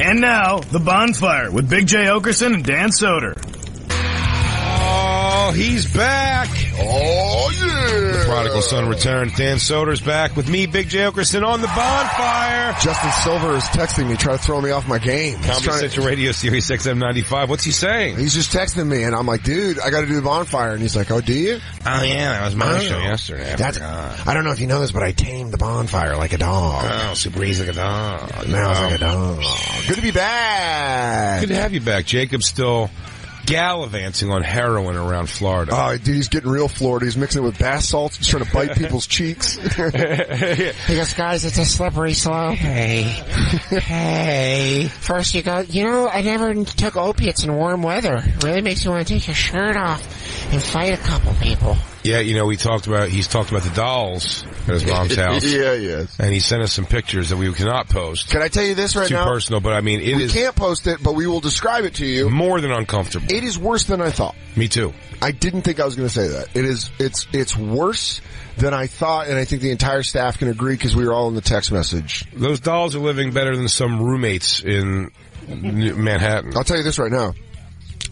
And now, The Bonfire with Big J. Oakerson and Dan Soder. Oh, he's back. Oh, yeah. The prodigal son returned. Dan Soder's back with me, Big J. Oakerson, on The Bonfire. Justin Silver is texting me, trying to throw me off my game. Comedy Central Radio, Sirius XM95. What's he saying? He's just texting me, and I'm like, dude, I got to do The Bonfire. And he's like, oh, do you? Oh, yeah, that was my show yesterday. I don't know if you know this, but I tamed The Bonfire like a dog. Oh, super easy like a dog. Now it's like a dog. Good to be back. Good to have you back. Jacob's still gallivanting on heroin around Florida. Oh, dude, he's getting real Florida. He's mixing it with bath salts. He's trying to bite people's cheeks. He goes, guys, it's a slippery slope. Hey. First you go, I never took opiates in warm weather. It really makes you want to take your shirt off and fight a couple people. Yeah, he's talked about the dolls at his mom's house. Yeah, yes. And he sent us some pictures that we cannot post. Can I tell you this right now? Too personal, but I mean, we can't post it, but we will describe it to you. More than uncomfortable. It is worse than I thought. Me too. I didn't think I was going to say that. It's worse than I thought, and I think the entire staff can agree because we were all in the text message. Those dolls are living better than some roommates in Manhattan. I'll tell you this right now.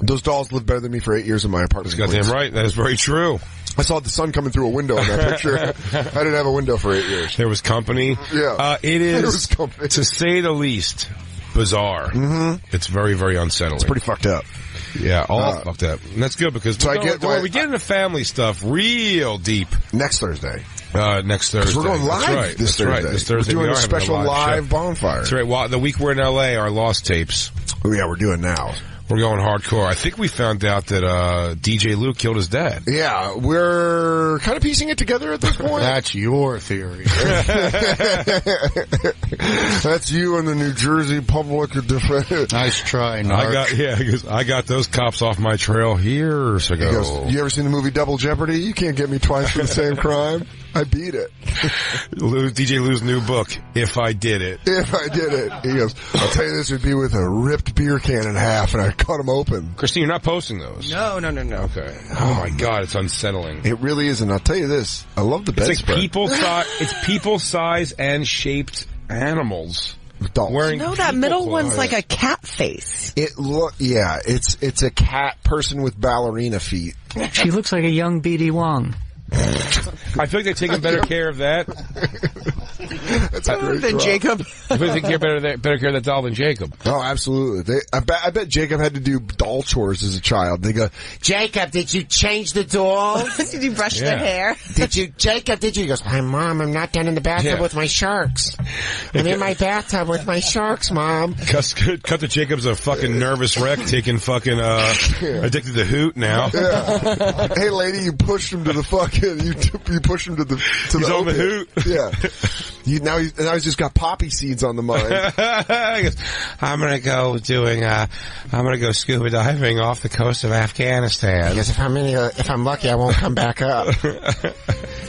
Those dolls lived better than me for 8 years in my apartment. That's goddamn right. That is very true. I saw the sun coming through a window in that picture. I didn't have a window for 8 years. There was company. Yeah. It is, there was company. To say the least, bizarre. Mm-hmm. It's very, very unsettling. It's pretty fucked up. Yeah, all fucked up. And that's good because we get into family stuff real deep. Next Thursday. Next Thursday. We're going live this Thursday. Right. This Thursday we're doing a special live bonfire. That's right. Well, the week we're in LA, our lost tapes. Oh, yeah, we're doing now. We're going hardcore. I think we found out that DJ Luke killed his dad. Yeah, we're kind of piecing it together at this point. That's your theory. That's you and the New Jersey Public Defense. Nice try, Narc. I got those cops off my trail years ago. He goes, you ever seen the movie Double Jeopardy? You can't get me twice for the same crime. I beat it. DJ Lou's new book, If I Did It. If I Did It. He goes, I'll tell you this would be with a ripped beer can in half, and I cut them open. Christine, you're not posting those. No. Okay. Oh my God, it's unsettling. It really is, and I'll tell you this. I love the bedspread. It's like people size and shaped animals. Wearing that middle one's like a cat face. It's a cat person with ballerina feet. She looks like a young B.D. Wong. I feel like they're taking better care of that. That's a great than Jacob. I feel like they take better care of that doll than Jacob. Oh, absolutely. I bet Jacob had to do doll chores as a child. They go, Jacob, did you change the doll? Did you brush their hair? Jacob, did you? He goes, my mom, I'm not done in the bathtub with my sharks. I'm in my bathtub with my sharks, Mom. Cut to Jacob's a fucking nervous wreck, taking fucking, addicted to hoot now. Yeah. Hey lady, you pushed him to the fucking, you pushed him to the He's on the hoot. Yeah. Now he's just got poppy seeds on the mind. He goes, I'm gonna go scuba diving off the coast of Afghanistan. Because if I'm lucky, I won't come back up.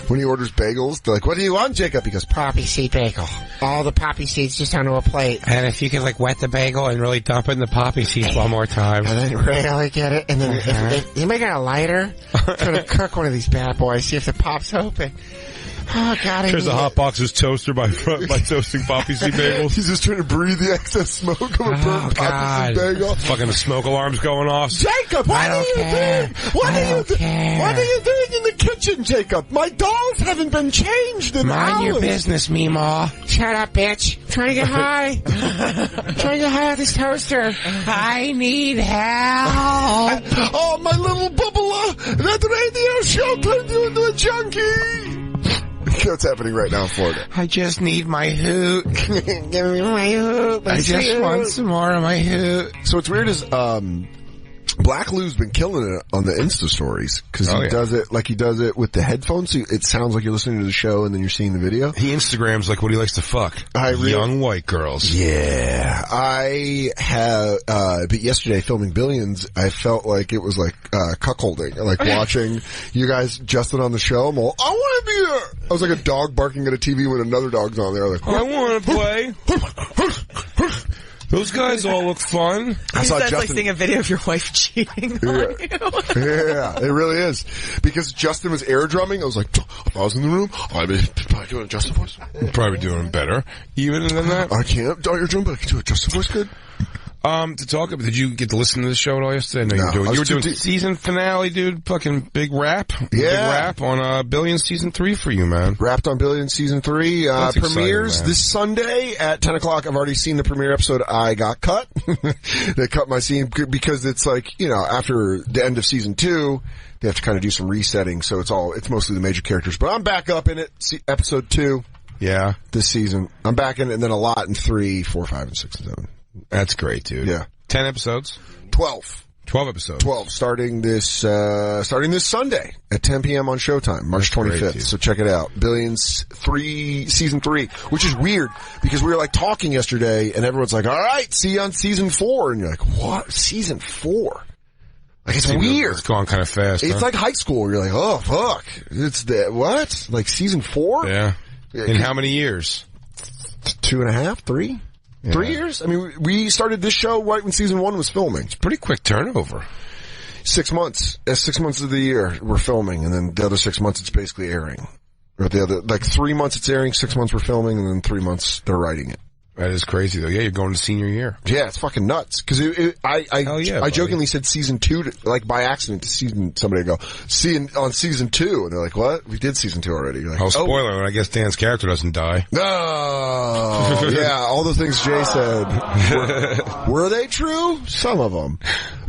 When he orders bagels, they're like, what do you want, Jacob? He goes, poppy seed bagel. All the poppy seeds just onto a plate. And if you could wet the bagel and really dump in the poppy seeds one more time. And then really get it. And then if anybody got a lighter, try to cook one of these bad boys, see if it pops open. Oh, God, There's a hot box's toaster by toasting poppy seed bagels. He's just trying to breathe the excess smoke of a burnt poppy seed bagel. Fucking the smoke alarm's going off. Jacob, what are you doing? What are you doing in the kitchen, Jacob? My dolls haven't been changed in hours. Mind your business, Meemaw. Shut up, bitch. I'm trying to get high. Trying to get high on this toaster. I need help. Oh, my little bubbler. That radio show turned you into a junkie. What's happening right now in Florida? I just need my hoot. Give me my hoot. I just want some more of my hoot. So what's weird is, Black Lou's been killing it on the Insta stories because he does it with the headphones. So it sounds like you're listening to the show and then you're seeing the video. He Instagrams like what he likes to fuck. Young white girls. Yeah. I have, but yesterday filming Billions, I felt like it was like, cuckolding, like watching you guys, Justin on the show. I'm all, I want to be there. I was like a dog barking at a TV when another dog's on there. Like, I want to play. Those guys all look fun. I saw That's like Justin. seeing a video of your wife cheating on you. Yeah, it really is. Because Justin was air drumming, I was like, if I was in the room, I'd be probably doing a Justin voice. Probably doing better. Even than that. I can't do air drum, but I can do a Justin voice good. To talk about, did you get to listen to the show at all yesterday? No, you were doing season finale, dude. Fucking big rap. Yeah. Big rap on Billions season 3 for you, man. Wrapped on Billions season 3. That's Premieres exciting, this Sunday at 10 o'clock. I've already seen the premiere episode. I got cut. They cut my scene because it's like, you know, after the end of season 2, they have to kind of do some resetting. So it's mostly the major characters, but I'm back up in it. Episode 2. Yeah. This season. I'm back in it, and then a lot in 3, 4, 5, and 6, and 7. That's great, dude. Yeah. 10 episodes? 12. 12 episodes. 12, starting this Sunday at 10 p.m. on Showtime, March 25th. Great, so check it out. Billions 3, season 3, which is weird because we were like talking yesterday and everyone's like, all right, see you on season 4. And you're like, what? Season 4? Like, it's weird. It's gone kind of fast. It's like high school. You're like, oh, fuck. It's what? Like season 4? Yeah. In how many years? 2.5, 3? Yeah. 3 years? I mean, we started this show right when season 1 was filming. It's pretty quick turnover. 6 months. 6 months of the year we're filming, and then the other 6 months it's basically airing. Or the other, like 3 months it's airing, 6 months we're filming, and then 3 months they're writing it. That is crazy, though. Yeah, you're going to senior year. Yeah, it's fucking nuts. Cause I jokingly said season 2, like by accident to somebody go, on season 2, and they're like, what? We did season 2 already. You're like, oh, spoiler, I guess Dan's character doesn't die. No! Yeah, all the things Jay said. Were they true? Some of them.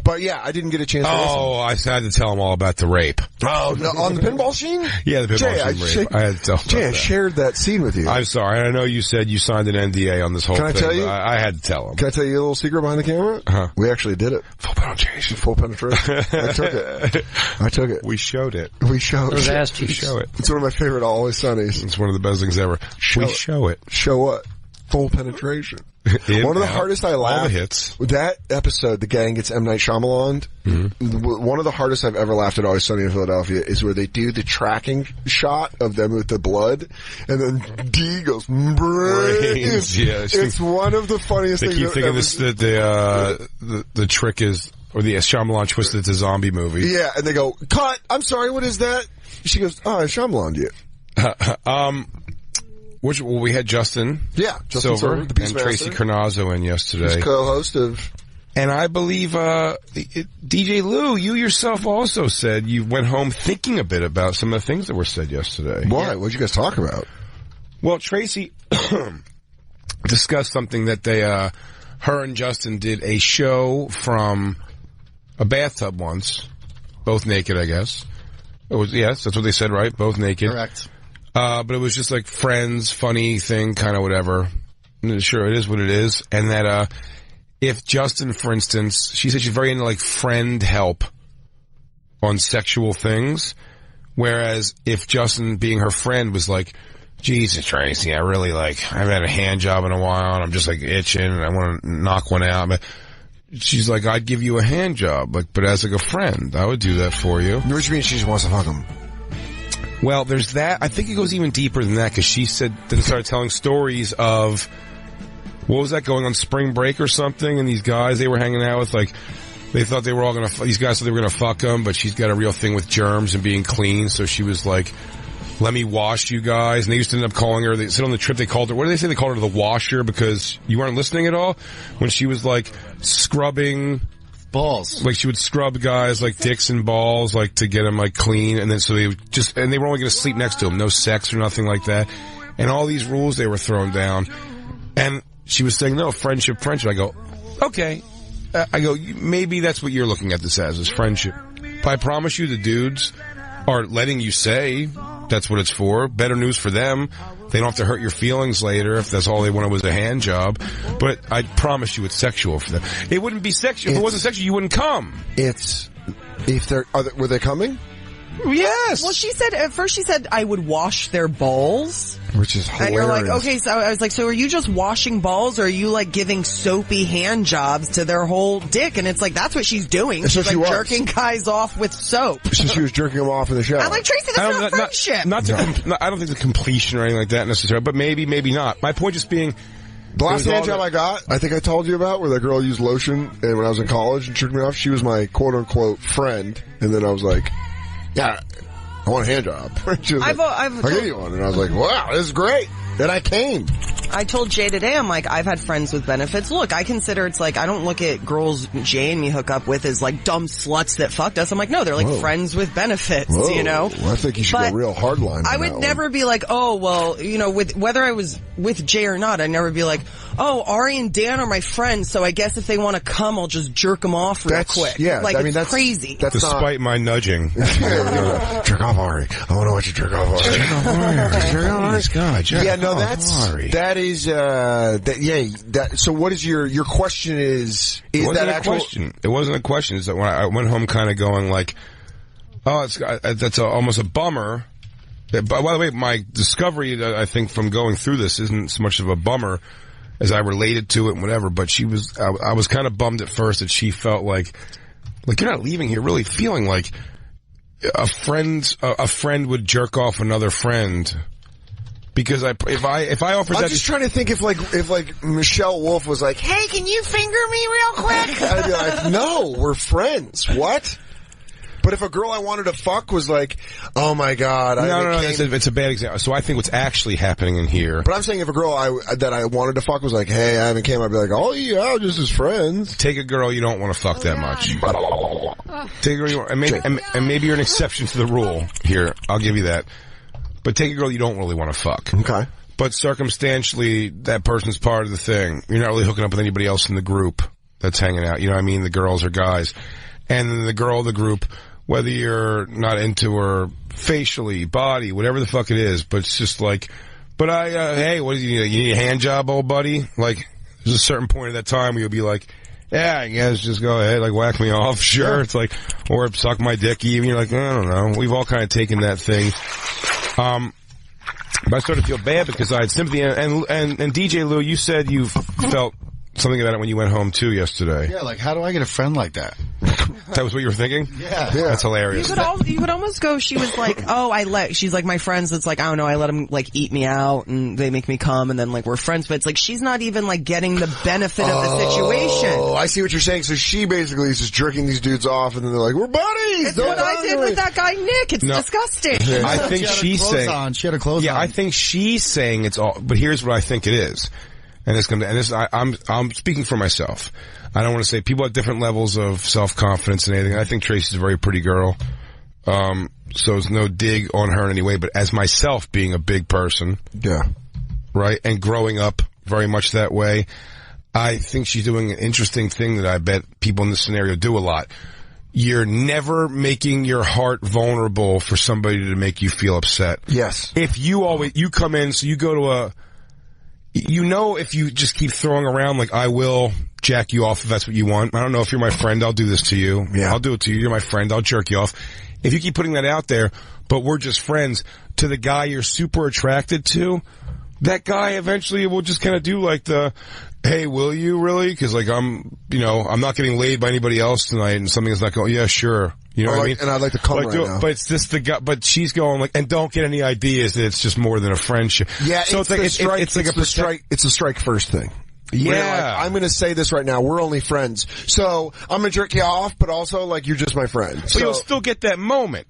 But yeah, I didn't get a chance to listen. Oh, I had to tell him all about the rape. Oh, no, on the pinball scene? Yeah, the pinball scene rape. I had to tell him Jay, about I that. shared that scene with you. I'm sorry. I know you said you signed an NDA on this whole Can I thing. tell you? I had to tell him. Can I tell you a little secret behind the camera? Uh-huh. We actually did it. Full penetration. Full penetration. I took it. We showed it. We showed Those it. ass We cheeks. show it. It's one of my favorite Always Sunnies. It's one of the best things ever. Show it. Show what? Full penetration. One of the hardest I laughed. All the hits. With that episode, the gang gets M. Night Shyamalan. Mm-hmm. One of the hardest I've ever laughed at Always Sunny in Philadelphia is where they do the tracking shot of them with the blood, and then D goes, brains. Yeah, it's one of the funniest they things. Keep thinking this, the trick is, or the Shyamalan twist, it's a zombie movie. Yeah, and they go, cut, I'm sorry, what is that? She goes, oh, I Shyamalan'd you. Well, we had Justin. Yeah, Justin Silver, the and Tracy Carnazzo in yesterday. He's co-host of. And I believe, DJ Lou, you yourself also said you went home thinking a bit about some of the things that were said yesterday. Why? What'd you guys talk about? Well, Tracy discussed something that her and Justin did a show from a bathtub once. Both naked, I guess. Yes, that's what they said, right? Both naked. Correct. But it was just like friends, funny thing, kind of whatever. Sure, it is what it is. And that, if Justin, for instance, she said she's very into like friend help on sexual things. Whereas if Justin, being her friend, was like, Jesus, Tracy, I really I haven't had a hand job in a while and I'm just like itching and I want to knock one out. But she's like, I'd give you a hand job, but as like a friend, I would do that for you. What do you mean she just wants to fuck him? Well, there's that. I think it goes even deeper than that because she then started telling stories of, what was that, going on spring break or something, and these guys they were hanging out with, like, they thought they were all these guys thought they were gonna fuck them, but she's got a real thing with germs and being clean, so she was like, let me wash you guys, and they used to end up calling her, they said on the trip they called her, what did they say, they called her the washer because you weren't listening at all? When she was like, scrubbing balls. Like she would scrub guys like dicks and balls, like to get them like clean, and then so they would and they were only going to sleep next to them, no sex or nothing like that, and all these rules they were throwing down, and she was saying no, friendship. I go, okay, I go, maybe that's what you're looking at this as friendship. But I promise you, the dudes are letting you say that's what it's for. Better news for them. They don't have to hurt your feelings later if that's all they wanted was a hand job. But I promise you it's sexual for them. It wouldn't be sexual. If it wasn't sexual, you wouldn't come. Were they coming? Yes. Well, she said, at first she said, I would wash their balls. Which is hilarious. And you're like, okay, so I was like, so are you just washing balls or are you like giving soapy hand jobs to their whole dick? And it's like, that's what she's doing. That's she's what like she was. jerking guys off with soap. So she was jerking them off in the shower. I'm like, Tracy, that's not friendship. I don't think the completion or anything like that necessarily, but maybe not. My point just being, The last hand job I got, I think I told you about, where that girl used lotion, and when I was in college and tricked me off, she was my quote-unquote friend, and then I was like, yeah, I want a hand job. She was I'll give you one. And I was like, wow, this is great. Then I came. I told Jay today, I'm like, I've had friends with benefits. Look, I consider it's like, I don't look at girls Jay and me hook up with as like dumb sluts that fucked us. I'm like, no, they're like friends with benefits, you know? Well, I think you should go real hardline. I would never be like, oh, well, you know, with whether I was with Jay or not, I'd never be like, oh, Ari and Dan are my friends, so I guess if they want to come, I'll just jerk them off real quick. Yeah, like, I mean, that's crazy. Despite my nudging. Jerk off Ari. I want to watch you jerk off Ari. Jerk off Ari. Jerk off Ari. Yeah, no, so what is your question is that actual question? It wasn't a question. It's that when I went home kind of going like, oh, that's almost a bummer. By the way, my discovery, I think, from going through this isn't so much of a bummer as I related to it and whatever, but I was kind of bummed at first that she felt like you're not leaving here really feeling like a friend would jerk off another friend. Because if I offered that, I'm just trying to think if Michelle Wolf was like, hey, can you finger me real quick? I'd be like, no, we're friends. What? But if a girl I wanted to fuck was like, oh my god, it's a bad example. So I think what's actually happening in here. But I'm saying if a girl that I wanted to fuck was like, hey, I haven't came, I'd be like, oh yeah, just as friends. Take a girl you don't want to fuck that much. Take a girl you want, and maybe you're an exception to the rule here. I'll give you that. But take a girl you don't really want to fuck. Okay. But circumstantially, that person's part of the thing. You're not really hooking up with anybody else in the group that's hanging out. You know what I mean? The girls or guys. And then the girl of the group, whether you're not into her facially, body, whatever the fuck it is, but it's just like, hey, what do you need? You need a hand job, old buddy? Like, there's a certain point at that time where you'll be like, yeah, I guess just go ahead, like whack me off, sure. Yeah. It's like, or suck my dick even. You're like, I don't know. We've all kind of taken that thing. But I started to feel bad because I had sympathy. And DJ Lou, you said you felt something about it when you went home too yesterday. Yeah, like how do I get a friend like that? That was what you were thinking? Yeah. That's hilarious. You could almost go, she was like, she's like my friends, it's like, I don't know, I let them like eat me out and they make me come and then like we're friends, but it's like she's not even like getting the benefit of the situation. Oh, I see what you're saying. So she basically is just jerking these dudes off and then they're like, we're buddies! It's what I did with that guy Nick. It's disgusting. I think she's saying... She had her clothes on. I think she's saying it's all... But here's what I think it is. I'm speaking for myself. I don't want to say people have different levels of self-confidence and anything. I think Tracy's a very pretty girl. So it's no dig on her in any way, but as myself being a big person. Yeah. Right? And growing up very much that way, I think she's doing an interesting thing that I bet people in this scenario do a lot. You're never making your heart vulnerable for somebody to make you feel upset. Yes. If you come in, so you go to if you just keep throwing around like, I will jack you off if that's what you want. I don't know if you're my friend, I'll do this to you. Yeah. I'll do it to you. You're my friend, I'll jerk you off. If you keep putting that out there, but we're just friends, to the guy you're super attracted to, that guy eventually will just kind of do like the, hey, will you really? Because like I'm not getting laid by anybody else tonight, and something's not going. Yeah, sure. You know what I mean? And I'd like to come right now. But it's just the guy. But she's going like, and don't get any ideas that it's just more than a friendship. Yeah, so it's a strike first thing. Yeah. I'm going to say this right now. We're only friends. So I'm going to jerk you off, but also like you're just my friend. But you'll still get that moment.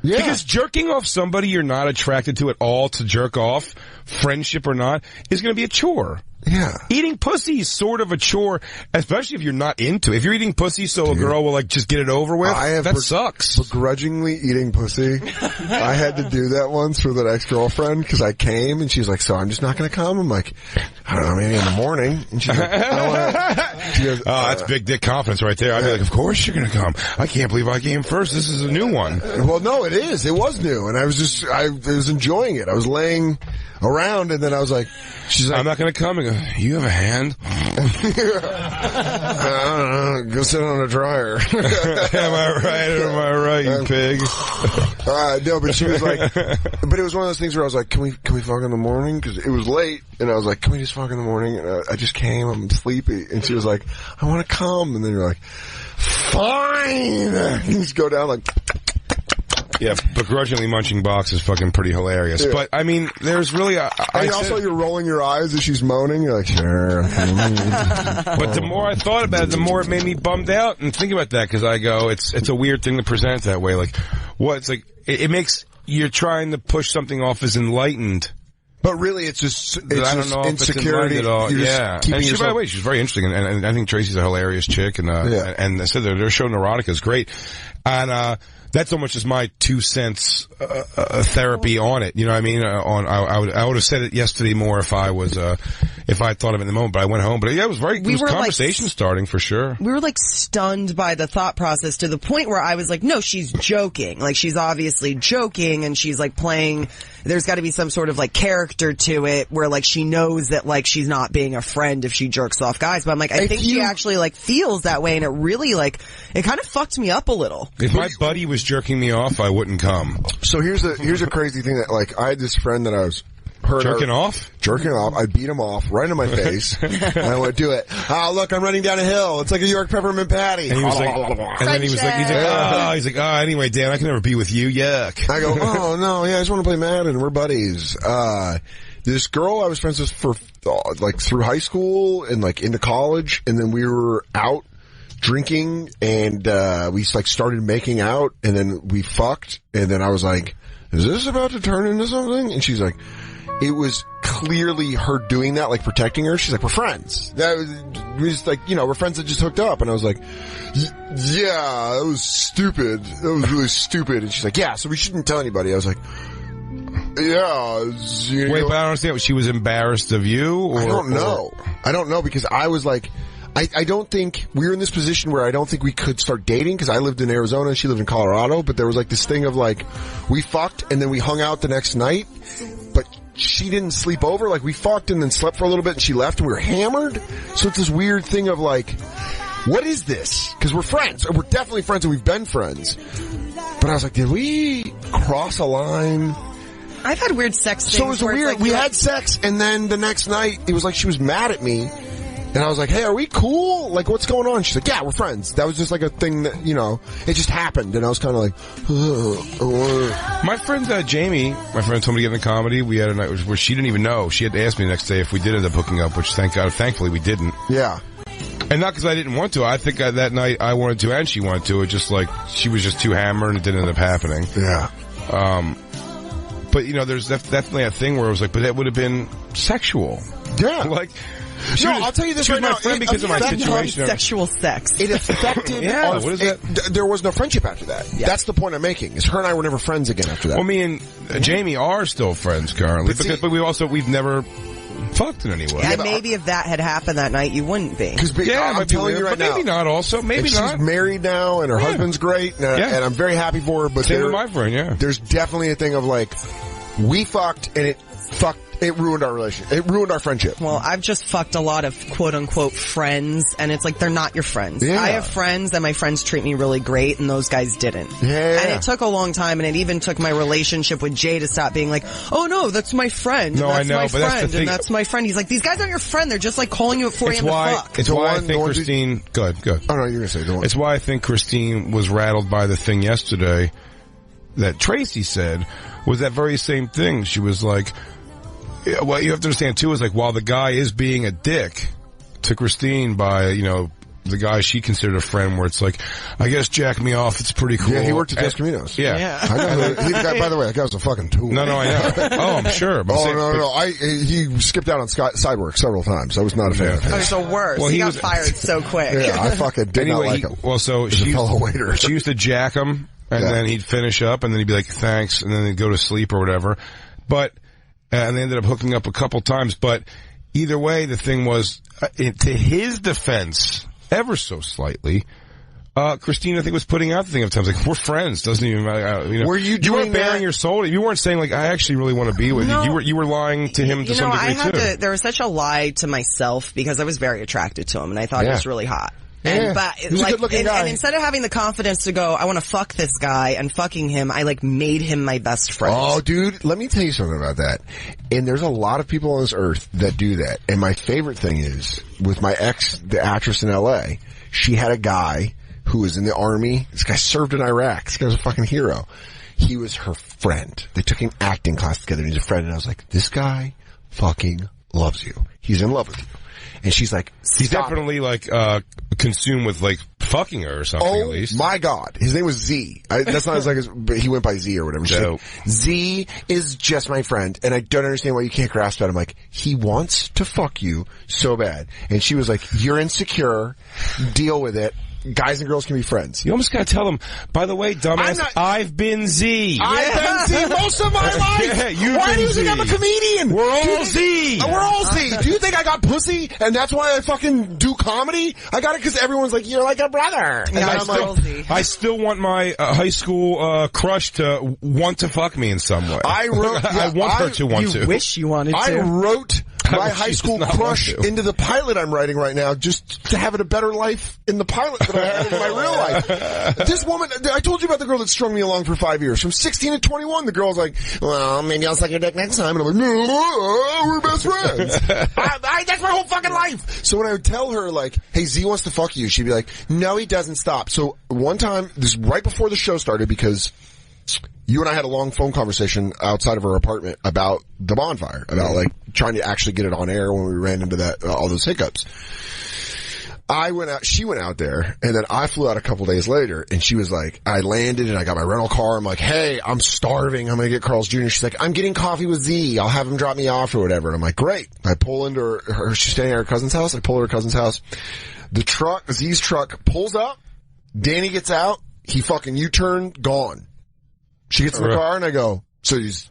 Yeah. Because jerking off somebody you're not attracted to at all to jerk off, friendship or not, is going to be a chore. Yeah. Eating pussy is sort of a chore, especially if you're not into it. If you're eating pussy so a girl will like just get it over with, that sucks. Begrudgingly eating pussy. I had to do that once with an ex-girlfriend because I came and she's like, so I'm just not going to come? I'm like, I don't know, maybe in the morning. And she's like, I don't want to. She goes, that's big dick confidence right there. I'd be like, of course you're going to come. I can't believe I came first. This is a new one. Well, no, it is. It was new. And I was enjoying it. I was laying around and then I was like, she's like, I'm not going to come. And go, you have a hand? I don't know. Go sit on a dryer. Am I right, you pig? No, but she was like, but it was one of those things where I was like, can we fuck in the morning? Because it was late, and I was like, can we just fuck in the morning? And I just came, I'm sleepy. And she was like, I want to come. And then you're like, fine. You just go down like, Yeah, begrudgingly munching box is fucking pretty hilarious. Yeah. But, I mean, there's really... also, you're rolling your eyes as she's moaning. You're like, sure. But the more I thought about it, the more it made me bummed out. And think about that, because I go, it's a weird thing to present that way. Like, what? It's like, it makes... You're trying to push something off as enlightened. But really, it's just I don't know if insecurity. It's at all. Yeah. And she, by the way, she's very interesting, and I think Tracy's a hilarious chick, and I said their show Neurotica is great. And, that's almost just my 2 cents, therapy on it. You know what I mean? I would have said it yesterday more if I had thought of it in the moment, but I went home. But yeah, it was conversation starting for sure. We were like stunned by the thought process to the point where I was like, no, she's joking. Like, she's obviously joking, and she's like playing, there's gotta be some sort of like character to it where like she knows that like she's not being a friend if she jerks off guys. But I'm like, I think she actually like feels that way, and it really like, it kind of fucked me up a little. If my buddy was jerking me off, I wouldn't come. So here's a crazy thing that like, I had this friend that I was jerking off. I beat him off right in my face, and I went, do it. Oh, look, I'm running down a hill. It's like a York peppermint patty. And he was like, anyway, Dan, I can never be with you. Yuck. I go, oh no, yeah, I just want to play Madden. We're buddies. This girl I was friends with for like through high school and like into college, and then we were out drinking, and we like started making out, and then we fucked, and then I was like, is this about to turn into something? And she's like, it was clearly her doing that, like protecting her. She's like, we're friends. That was like, we're friends that just hooked up. And I was like, yeah, that was stupid. That was really stupid. And she's like, yeah, so we shouldn't tell anybody. I was like, yeah. Wait, but I don't understand. She was embarrassed of you? Or, I don't know because I was like, I don't think we were in this position where I don't think we could start dating because I lived in Arizona and she lived in Colorado, but there was like this thing of like, we fucked and then we hung out the next night, but she didn't sleep over. Like we fucked and then slept for a little bit and she left and we were hammered. So it's this weird thing of like, what is this? Because we're friends. We're definitely friends and we've been friends. But I was like, did we cross a line? I've had weird sex things. So it was weird. Like, we had sex and then the next night it was like she was mad at me. And I was like, hey, are we cool? Like, what's going on? She's like, yeah, we're friends. That was just like a thing that, it just happened. And I was kind of like, My friend, Jamie, told me to get into comedy. We had a night where she didn't even know. She had to ask me the next day if we did end up hooking up, which thankfully we didn't. Yeah. And not because I didn't want to. I think that night I wanted to and she wanted to. It just like, she was just too hammered and it didn't end up happening. Yeah. But there's definitely a thing where it was like, but that would have been sexual. Yeah. Like, I'll tell you this right now. She was my friend because of my situation. Sexual sex. It affected. Yeah, what is that? There was no friendship after that. Yeah. That's the point I'm making. Is her and I were never friends again after that. Well, me and Jamie are still friends currently, but we've never fucked in any way. And maybe if that had happened that night, you wouldn't be. I'm telling you right now. Maybe not. Also, maybe not. She's married now, and her husband's great, and I'm very happy for her. But same with my friend. Yeah, there's definitely a thing of like, we fucked, and it ruined our relationship. It ruined our friendship. Well, I've just fucked a lot of quote-unquote friends, and it's like they're not your friends. Yeah. I have friends, and my friends treat me really great, and those guys didn't. Yeah. And it took a long time, and it even took my relationship with Jay to stop being like, oh no, that's my friend. No, I know, my but friend, that's the thing. And that's my friend. He's like, these guys aren't your friend. They're just like calling you at 4 a.m. to fuck. It's why I think Christine... Good. Oh no, you're gonna say, don't worry. It's why I think Christine was rattled by the thing yesterday that Tracy said was that very same thing. She was like... What you have to understand too is like while the guy is being a dick to Christine by the guy she considered a friend, where it's like, I guess jack me off, it's pretty cool. Yeah, he worked at Dos Caminos. Yeah. By the way, that guy was a fucking tool. No, I know. Oh, I'm sure. He skipped out on Sidework several times. I was not a fan of his. Oh, it's the worst. Well, he got fired so quick. Yeah, I fucking did not like him. Well, so she used to jack him, and then he'd finish up, and then he'd be like, thanks, and then he'd go to sleep or whatever. But and they ended up hooking up a couple times. But either way, the thing was, to his defense, ever so slightly, Christine, I think, was putting out the thing of times like, we're friends. Doesn't even matter. Were you weren't bearing your soul. You weren't saying like, I actually really want to be with you. You were lying to him to some degree too. There was such a lie to myself because I was very attracted to him and I thought he was really hot. Yeah. He's a good-looking guy. And instead of having the confidence to go, I want to fuck this guy and fucking him, I like made him my best friend. Oh, dude, let me tell you something about that. And there's a lot of people on this earth that do that. And my favorite thing is, with my ex, the actress in LA, she had a guy who was in the army. This guy served in Iraq. This guy's a fucking hero. he was her friend. They took an acting class together, and he's a friend, and I was like, this guy fucking loves you. He's in love with you. And she's like, he's definitely like consumed with like fucking her or something. At least. My God, his name was Z. That's not but he went by Z or whatever. Like, Z is just my friend, and I don't understand why you can't grasp that. I'm like, he wants to fuck you so bad, and she was like, you're insecure. Deal with it. Guys and girls can be friends. You almost gotta tell them, by the way, dumbass, I've been Z. I've been Z most of my life. Yeah, why do you think I'm a comedian? We're all Z. We're all Z. Do you think I got pussy and that's why I fucking do comedy? I got it because everyone's like, you're like a brother. And I still want my high school crush to want to fuck me in some way. I wrote. I want her to want to. You wish you wanted to. I wrote my high school crush into the pilot I'm writing right now just to have it a better life in the pilot than I had in my real life. This woman, I told you about the girl that strung me along for 5 years. From 16 to 21, the girl was like, well, maybe I'll suck your dick next time. And I'm like, no, we're best friends. That's my whole fucking life. So when I would tell her, like, hey, Z wants to fuck you, she'd be like, no, he doesn't, stop. So one time, this right before the show started, because you and I had a long phone conversation outside of her apartment about the Bonfire, about like trying to actually get it on air when we ran into that, all those hiccups. She went out there, and then I flew out a couple days later, and she was like, I landed and I got my rental car. I'm like, hey, I'm starving. I'm going to get Carl's Jr. She's like, I'm getting coffee with Z. I'll have him drop me off or whatever. And I'm like, great. I pull into her, she's staying at her cousin's house. I pull to her cousin's house. The truck, Z's truck pulls up. Danny gets out. He fucking U-turn, gone. She gets in the car and I go, so you just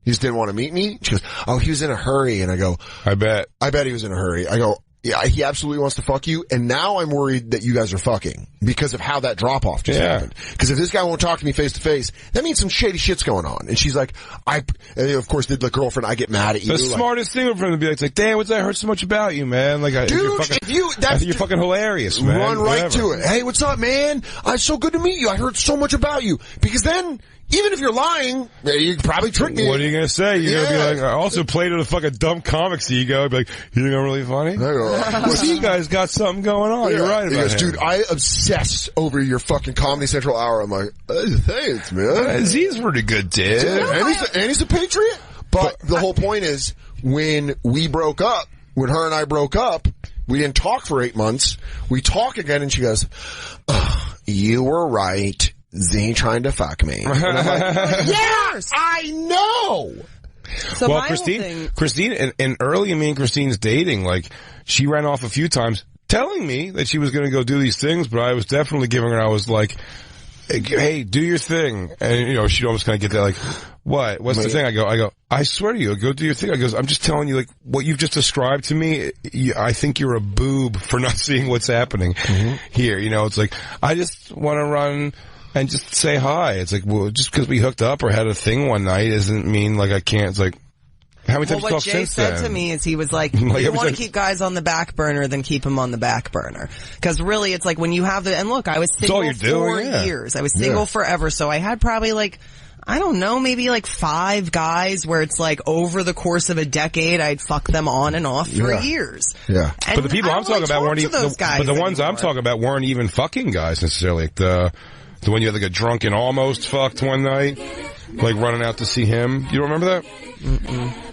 didn't want to meet me? She goes, oh, he was in a hurry. And I go, I bet he was in a hurry. I go, yeah, he absolutely wants to fuck you, and now I'm worried that you guys are fucking because of how that drop-off just happened. Because if this guy won't talk to me face-to-face, that means some shady shit's going on. And she's like, and of course, the girlfriend, I get mad at you. The smartest thing for him to be like, damn, what's that? I heard so much about you, man. Like, dude, I think you're fucking hilarious, man. Run right to it. Hey, what's up, man? It's so good to meet you. I heard so much about you. Because then, even if you're lying, you probably trick me. What are you going to say? You're going to be like, I also played with a fucking dumb comics ego. Be like, you think I'm really funny? Well, you guys got something going on. Yeah. You're right about it. Dude, I obsess over your fucking Comedy Central hour. I'm like, thanks, man. Z's pretty good, dude. And he's a patriot. But the whole point is, when we broke up, when her and I broke up, we didn't talk for 8 months. We talk again, and she goes, oh, you were right. Z trying to fuck me. And I'm like, yes, I know. So well, Christine, and early in me and Christine's dating, like, she ran off a few times telling me that she was going to go do these things, but I was definitely giving her, I was like, hey, do your thing. And, you know, she'd almost kind of get that, like, what? What's the thing? I go, I swear to you, go do your thing. I goes, I'm just telling you, like, what you've just described to me, I think you're a boob for not seeing what's happening here. You know, it's like, I just want to run and just say hi. It's like, well, just because we hooked up or had a thing one night doesn't mean, like, I can't. It's like, how many times what Jay said to me is he was like, you want to keep guys on the back burner, then keep them on the back burner. Because really, it's like when you have and look, I was single for years. I was single forever, so I had probably like, I don't know, maybe like 5 guys where it's like over the course of a decade, I'd fuck them on and off for years. Yeah. And but the people I'm talking about weren't even, but the ones I'm talking about weren't even fucking guys necessarily. Like the one you had like a drunken almost fucked one night, like running out to see him. You don't remember that?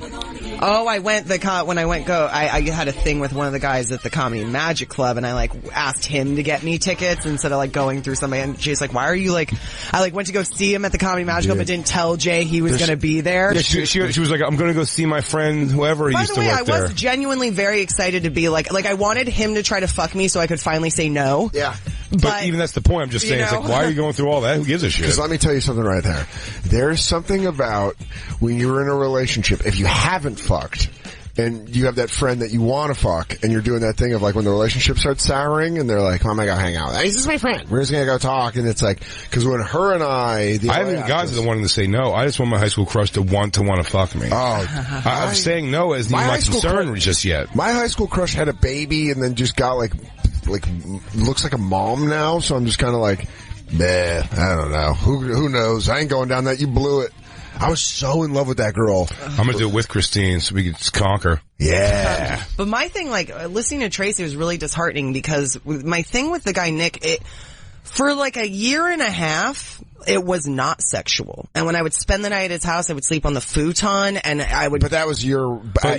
Oh, I went I had a thing with one of the guys at the Comedy and Magic Club, and I like asked him to get me tickets instead of like going through somebody. And Jay's like, "Why are you like?" I like went to go see him at the Comedy Magic Club, but didn't tell Jay he was going to be there. Yeah, she was like, "I'm going to go see my friend whoever used to work there." By the way, I was genuinely very excited to be like I wanted him to try to fuck me so I could finally say no. Yeah. But even that's the point. I'm just saying, it's like, why are you going through all that? Who gives a shit? Because let me tell you something right there. There's something about when you're in a relationship, if you haven't fucked, and you have that friend that you want to fuck, and you're doing that thing of like when the relationship starts souring, and they're like, "Oh my god, hang out. This is my friend. We're just gonna go talk." And it's like, because when her and I haven't even gotten to the wanting to say no. I just want my high school crush to want to fuck me. Oh, I'm saying no isn't even my concern just yet. My high school crush had a baby, and then just got like looks like a mom now. So I'm just kind of like, I don't know. Who knows? I ain't going down that. You blew it. I was so in love with that girl. I'm going to do it with Christine so we can just conquer. Yeah. But my thing, like, listening to Tracy was really disheartening because my thing with the guy, Nick, for like a year and a half, it was not sexual. And when I would spend the night at his house, I would sleep on the futon, and I would... But that was your... I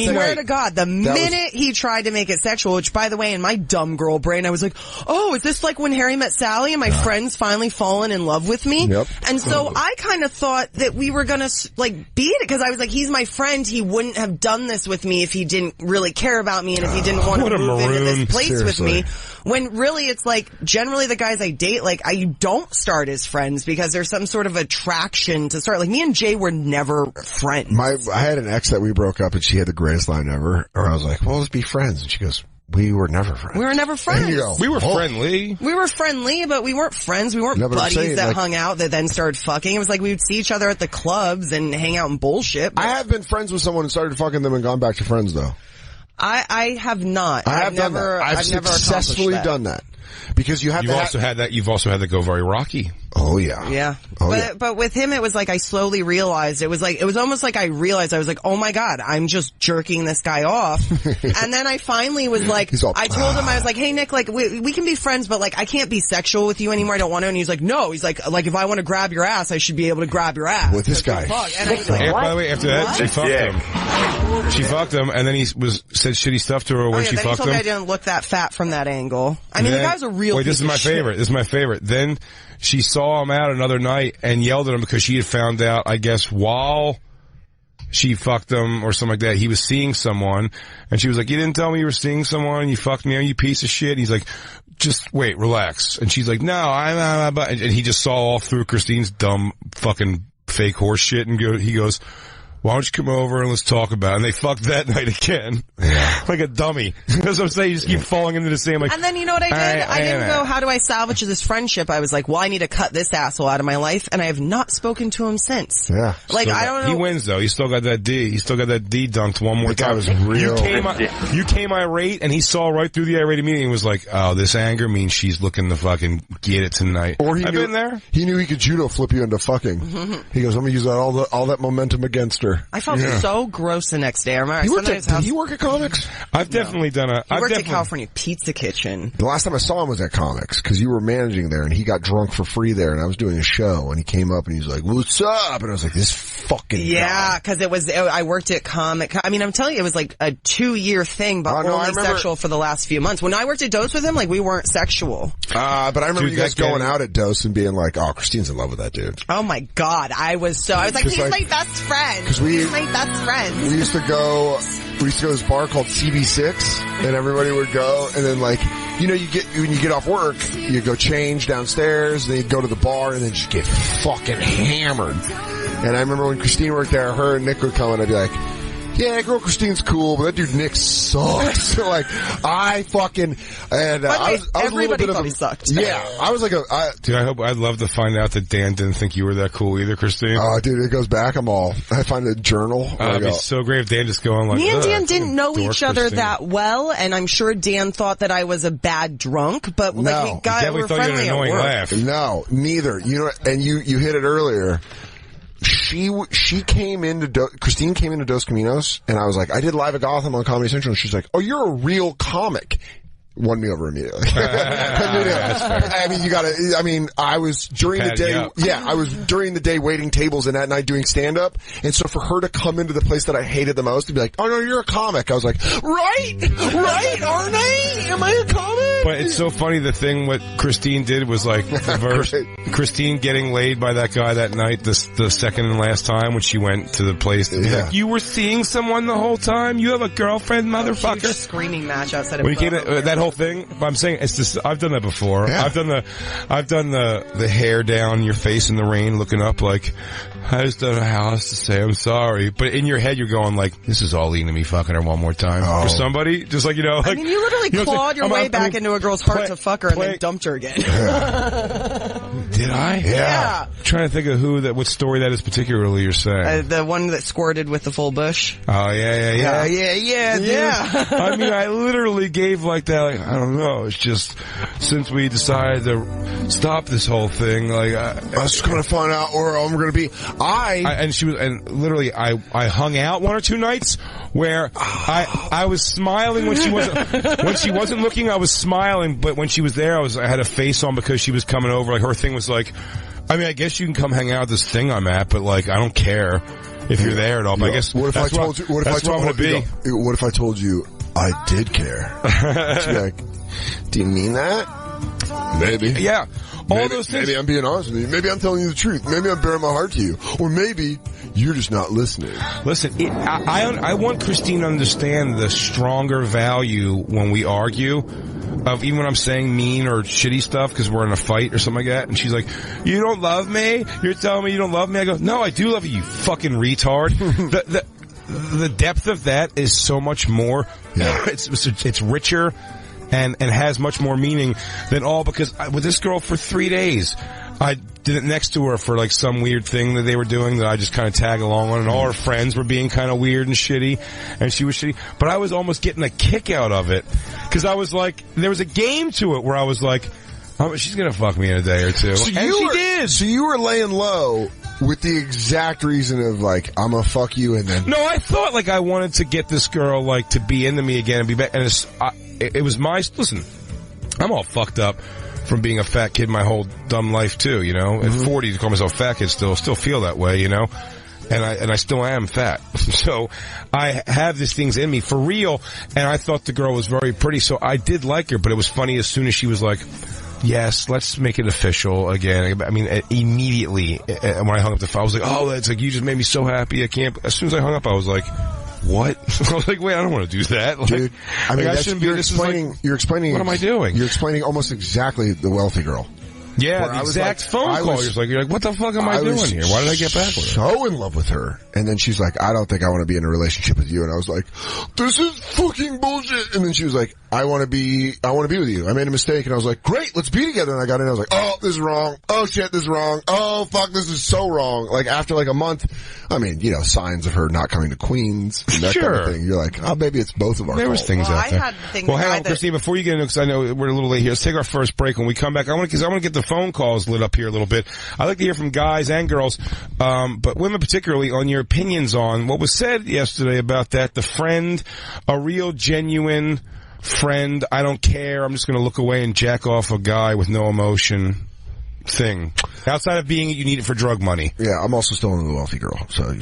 swear to God, the minute he tried to make it sexual, which, by the way, in my dumb girl brain, I was like, oh, is this like when Harry met Sally and my friends finally fallen in love with me? Yep. And so I kind of thought that we were gonna, like, beat it, because I was like, he's my friend, he wouldn't have done this with me if he didn't really care about me and if he didn't want to move into this place with me. When really it's like, generally the guys I date, like, I don't start as friends because there's some sort of attraction to start. Like, me and Jay were never friends. I had an ex that we broke up and she had the greatest line ever. Or I was like, well, let's be friends. And she goes, we were never friends. We were never friends. We were friendly. We were friendly, but we weren't friends. We weren't buddies that hung out that then started fucking. It was like we would see each other at the clubs and hang out and bullshit. I have been friends with someone and started fucking them and gone back to friends, though. I have not. I've never successfully done that. Because you've also had that go very rocky. Oh yeah. Yeah. But with him it was like I slowly realized it was almost like I realized I was like, oh my God, I'm just jerking this guy off. And then I finally was like, I told him, I was like, hey Nick, like we can be friends, but like I can't be sexual with you anymore. I don't want to. And he's like, no. He's like if I want to grab your ass, I should be able to grab your ass. With this guy. And I was like, by the way, after that, she fucked him. She fucked him, and then he said shitty stuff to her when she fucked him. He told me I didn't look that fat from that angle. I mean, the guy was a real Wait, this is my favorite. This is my favorite. Then she saw him out another night and yelled at him because she had found out, I guess, while she fucked him or something like that, he was seeing someone. And she was like, you didn't tell me you were seeing someone. You fucked me, you piece of shit. And he's like, just wait, relax. And she's like, no, and he just saw all through Christine's dumb fucking fake horse shit. And he goes, why don't you come over and let's talk about it? And they fucked that night again. Yeah. Like a dummy. That's what I'm saying. You just keep falling into the same, like. And then you know what I did? I didn't go, how do I salvage this friendship? I was like, well, I need to cut this asshole out of my life. And I have not spoken to him since. Yeah. Like, I don't know. He wins though. He still got that D. He still got that D dunked one more time. That guy was real. You came irate and he saw right through the irate immediately and was like, oh, this anger means she's looking to fucking get it tonight. Or I've been there. He knew he could judo flip you into fucking. He goes, I'm gonna use all that momentum against her. I felt so gross the next day. I remember did he work at Comics? I've definitely done a... He worked at California Pizza Kitchen. The last time I saw him was at Comics, because you were managing there, and he got drunk for free there, and I was doing a show, and he came up, and he was like, what's up? And I was like, this fucking guy. Because I worked at Comic... I mean, I'm telling you, it was like a 2-year thing, but only sexual for the last few months. When I worked at Dose with him, like, we weren't sexual. But I remember you guys going out at Dose and being like, oh, Christine's in love with that dude. Oh my God. I was like, he's my best friend. He's my best friend. We used to go to this bar called CB6, and everybody would go, and then like, you know, when you get off work, you go change downstairs, then you go to the bar, and then just get fucking hammered. And I remember when Christine worked there, her and Nick would come, and I'd be like, yeah, girl Christine's cool, but that dude Nick sucks. So like, I fucking, and I was a little bit of a, he sucked. Yeah, I was like dude, I'd love to find out that Dan didn't think you were that cool either, Christine. Oh, dude, it goes back. I find a journal. It'd be so great if Dan just going like, me and Dan didn't know each other that well, and I'm sure Dan thought that I was a bad drunk, but like, we were friendly at work. Laugh. No, neither. You know, and you hit it earlier. Christine came into Dos Caminos, and I was like, I did Live at Gotham on Comedy Central, and she's like, oh, you're a real comic. Won me over immediately. I mean, I was during the day, I was during the day waiting tables and at night doing stand-up, and so for her to come into the place that I hated the most to be like, oh no, you're a comic, I was like, right, aren't I? Am I a comic? But it's so funny, the thing what Christine did was like, Christine getting laid by that guy that night, the second and last time when she went to the place to be like, you were seeing someone the whole time? You have a girlfriend, motherfucker? Huge screaming match outside of when you came that whole thing, I'm saying it's just, I've done that before. Yeah. I've done the hair down your face in the rain looking up like, I just don't know how else to say I'm sorry. But in your head you're going like, this is all leading to me fucking her one more time. For somebody, just like, you know, like, I mean, you literally clawed your way back into a girl's heart to fuck her and then dumped her again. Did I? Yeah. I'm trying to think of what story that is particularly you're saying. The one that squirted with the full bush. Oh, yeah. Yeah. I mean, I literally gave like that, like, I don't know, it's just, since we decided to stop this whole thing, like, I was just gonna find out where I'm gonna be. and literally, I hung out 1 or 2 nights where I was smiling when she wasn't looking. I was smiling, but when she was there, I had a face on because she was coming over. Like her thing was like, I mean, I guess you can come hang out at this thing I'm at, but like I don't care if you're there at all. But I guess what if I told you? What if I told you I did care? She'd be like, do you mean that? Maybe. Yeah. All those things. Maybe I'm being honest with you. Maybe I'm telling you the truth. Maybe I'm bearing my heart to you. Or maybe you're just not listening. Listen, I want Christine to understand the stronger value when we argue of even when I'm saying mean or shitty stuff because we're in a fight or something like that. And she's like, you don't love me? You're telling me you don't love me? I go, no, I do love you, you fucking retard. The depth of that is so much more. Yeah. It's richer. And has much more meaning than all because with this girl for 3 days, I did it next to her for like some weird thing that they were doing that I just kind of tag along on, and all her friends were being kind of weird and shitty, and she was shitty, but I was almost getting a kick out of it because I was like, there was a game to it where I was like, oh, she's gonna fuck me in a day or two, and she did. So you were laying low with the exact reason of like, I'm gonna fuck you, and then no, I thought like I wanted to get this girl like to be into me again and be back, and it was my, listen, I'm all fucked up from being a fat kid my whole dumb life too, you know. At 40 to call myself fat kid still feel that way, you know. And I still am fat. So I have these things in me for real, and I thought the girl was very pretty, so I did like her, but it was funny as soon as she was like, yes, let's make it official again. I mean, immediately when I hung up the phone, I was like, oh, it's like, you just made me so happy. I can't, as soon as I hung up, I was like, what? I was like, wait, I don't want to do that. Like, dude, I mean, you're explaining, what am I doing? You're explaining almost exactly the wealthy girl. Yeah, the exact phone call. You're like, what the fuck am I doing here? Why did I get back with her? So in love with her. And then she's like, I don't think I want to be in a relationship with you. And I was like, this is fucking bullshit. And then she was like, I want to be with you. I made a mistake. And I was like, great, let's be together. And I got in, I was like, oh, this is wrong. Oh shit, this is wrong. Oh fuck, this is so wrong. Like after like a month, I mean, you know, signs of her not coming to Queens and that kind of thing. You're like, oh, maybe it's both of our There was things out there. Hang on, Christine, before you get into, because I know we're a little late here, let's take our first break. When we come back, I want to get the phone calls lit up here a little bit. I like to hear from guys and girls, but women particularly, on your opinions on what was said yesterday about that, the friend, a real genuine friend, I don't care, I'm just going to look away and jack off a guy with no emotion thing. Outside of being you need it for drug money. Yeah, I'm also still into the wealthy girl. So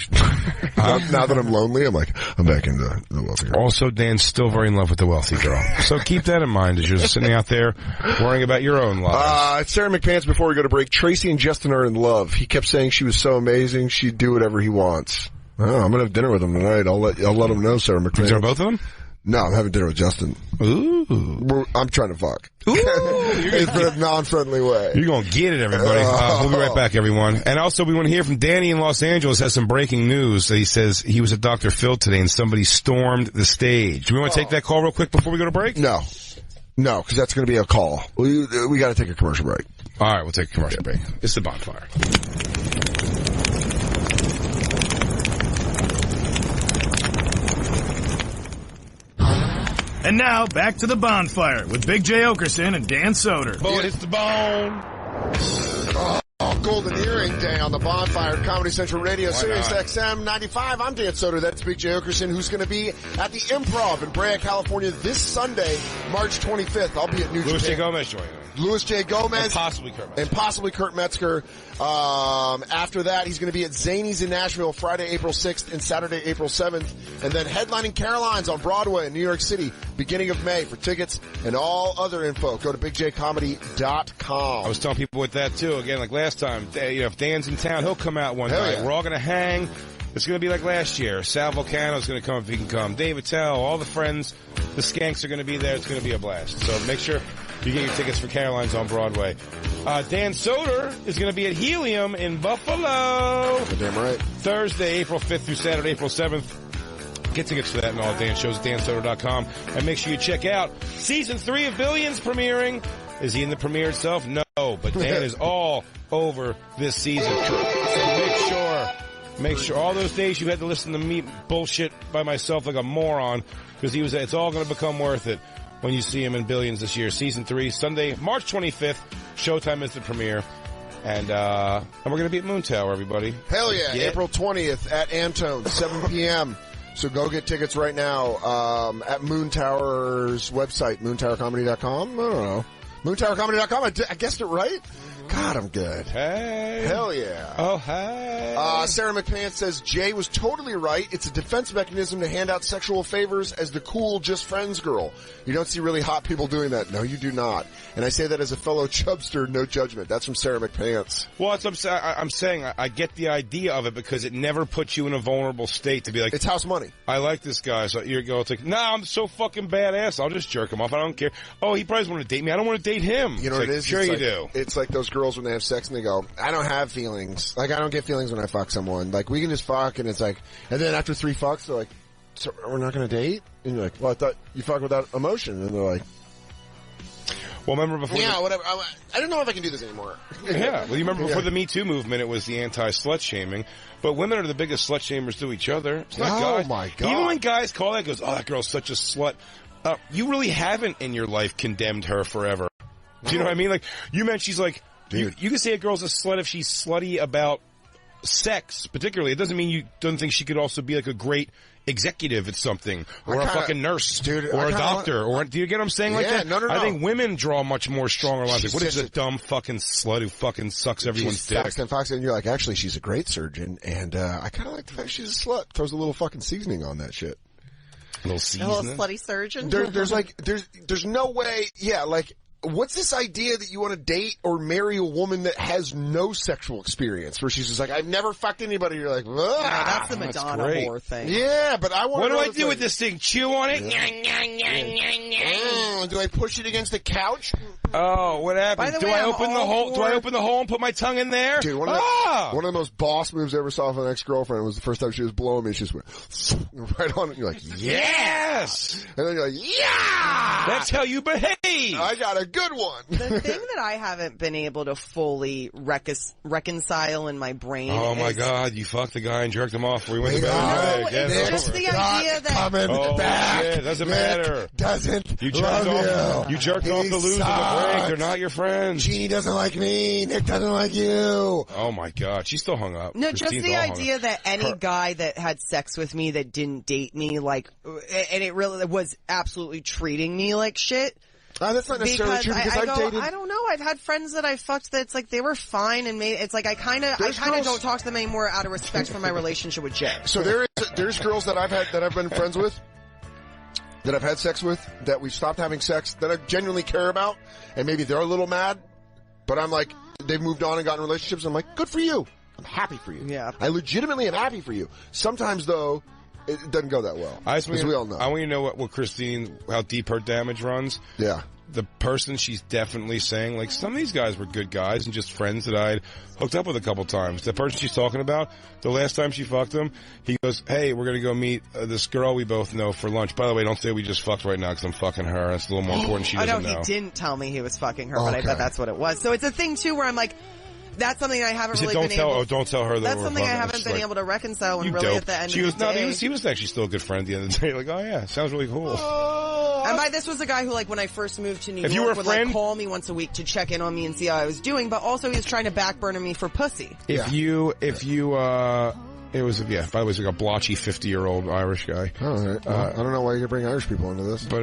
now that I'm lonely, I'm like, I'm back into the wealthy girl. Also, Dan's still very in love with the wealthy girl. So keep that in mind as you're sitting out there worrying about your own lives. It's Sarah McPants. Before we go to break, Tracy and Justin are in love. He kept saying she was so amazing, she'd do whatever he wants. Oh, I'm gonna have dinner with him tonight. I'll let him know, Sarah McPants. Is there both of them? No, I'm having dinner with Justin. Ooh. I'm trying to fuck. Ooh. In a non-friendly way. You're going to get it, everybody. We'll be right back, everyone. And also, we want to hear from Danny in Los Angeles. Has some breaking news. He says he was at Dr. Phil today and somebody stormed the stage. Do we want to take that call real quick before we go to break? No, because that's going to be a call. We got to take a commercial break. All right, we'll take a commercial break. It's the Bonfire. And now, back to the Bonfire with Big J. Oakerson and Dan Soder. Bullet hits the bone. Golden Earring Day on the Bonfire, Comedy Central Radio, Sirius XM 95. I'm Dan Soder. That's Big J. Oakerson, who's going to be at the Improv in Brea, California this Sunday, March 25th. I'll be at New Louis Japan. J. Gomez joining. Louis J. Gomez. And possibly Kurt Metzger. After that, he's going to be at Zany's in Nashville Friday, April 6th and Saturday, April 7th. And then headlining Caroline's on Broadway in New York City, beginning of May. For tickets and all other info, go to bigjcomedy.com. I was telling people with that, too. Again, like last time, if Dan's in town, he'll come out one night. Yeah. We're all going to hang. It's going to be like last year. Sal Volcano's going to come if he can come. Dave Attell, all the friends, the skanks are going to be there. It's going to be a blast. So make sure you get your tickets for Caroline's on Broadway. Dan Soder is going to be at Helium in Buffalo. You're damn right. Thursday, April 5th through Saturday, April 7th. Get tickets for that and all Dan shows at dansoder.com. And make sure you check out Season 3 of Billions premiering. Is he in the premiere itself? No, but Dan is all over this season. So make sure all those days you had to listen to me bullshit by myself like a moron, because it's all going to become worth it when you see him in Billions this year. Season 3, Sunday, March 25th. Showtime is the premiere. And we're going to be at Moon Tower, everybody. Hell yeah. April 20th at Antone, 7 p.m. So go get tickets right now at Moon Tower's website, moontowercomedy.com. I don't know. moontowercomedy.com. I guessed it right? God, I'm good. Hey. Hell yeah. Oh, hey. Sarah McPants says, Jay was totally right. It's a defense mechanism to hand out sexual favors as the cool just friends girl. You don't see really hot people doing that. No, you do not. And I say that as a fellow chubster, no judgment. That's from Sarah McPants. Well, I'm saying I get the idea of it because it never puts you in a vulnerable state to be like, it's house money. I like this guy. So you go, it's like, nah, I'm so fucking badass. I'll just jerk him off. I don't care. Oh, he probably want to date me. I don't want to date him. You know what it is? Sure it's you like, do. It's like those girls when they have sex and they go, I don't have feelings. Like, I don't get feelings when I fuck someone. Like, we can just fuck, and it's like, and then after 3 fucks, they're like, so we're not going to date? And you're like, well, I thought you fuck without emotion. And they're like, well, remember before... yeah, whatever. I don't know if I can do this anymore. Yeah, well, you remember before the Me Too movement, it was the anti-slut shaming. But women are the biggest slut shamers to each other. It's not guys. Oh, my God. Even when guys call that, goes, oh, that girl's such a slut. You really haven't in your life condemned her forever. Do you know what I mean? Like, you meant she's like... Dude. You can say a girl's a slut if she's slutty about sex, particularly. It doesn't mean you don't think she could also be like a great executive at something, or a fucking nurse, or a doctor, or do you get what I'm saying? Like that? No. I think women draw much more stronger lines. Like, what is a dumb fucking slut who fucking sucks everyone's dick? And you're like, actually, she's a great surgeon, and I kind of like the fact she's a slut. Throws a little fucking seasoning on that shit. A little seasoning. A little slutty surgeon. There's no way. Yeah, like. What's this idea that you want to date or marry a woman that has no sexual experience? Where she's just like, I've never fucked anybody. You're like, that's the Madonna whore thing. Yeah, but I want. What do I do with this thing? Chew on it? Do I push it against the couch? Oh, what happened? Do I open the hole? Do I open the hole and put my tongue in there? Dude, one of the most boss moves I ever saw from an ex-girlfriend was the first time she was blowing me. She just went right on it. You're like, yes! And then you're like, yeah! That's how you behave! I got a good one. The thing that I haven't been able to fully reconcile in my brain. Oh my God! You fucked the guy and jerked him off. We went to bed. It's just the idea that coming back. Shit, doesn't matter. Doesn't you jerked off. You jerked off the loser the break. They're not your friends. Jeannie doesn't like me. Nick doesn't like you. Oh my God! She's still hung up. No, Christine's just the idea that any guy that had sex with me that didn't date me, like, and it really was absolutely treating me like shit. That's not necessarily true because I don't know. I've had friends that I fucked that's like they were fine and it's like I kind of don't talk to them anymore out of respect for my relationship with Jay. So there's girls that I've been friends with, that I've had sex with, that we've stopped having sex, that I genuinely care about, and maybe they're a little mad, but I'm like, they've moved on and gotten relationships, and I'm like, good for you. I'm happy for you. Yeah. I legitimately am happy for you. Sometimes though, it doesn't go that well. As we all know. I want you to know what Christine, how deep her damage runs. Yeah. The person she's definitely saying, like, some of these guys were good guys and just friends that I'd hooked up with a couple times. The person she's talking about, the last time she fucked him, he goes, hey, we're gonna go meet this girl we both know for lunch. By the way, don't say we just fucked right now because I'm fucking her. It's a little more important she doesn't know. He didn't tell me he was fucking her, but I bet that's what it was. So it's a thing, too, where I'm like, that's something I haven't really been able to... don't tell her that that's something I haven't been able to reconcile and really at the end of the day. He was actually still a good friend at the end of the day. Like, oh yeah, sounds really cool. And by this was a guy who, like, when I first moved to New York, would like call me once a week to check in on me and see how I was doing, but also he was trying to backburner me for pussy. It was, by the way, it's like a blotchy 50-year-old Irish guy. All right. I don't know why you bring Irish people into this. But,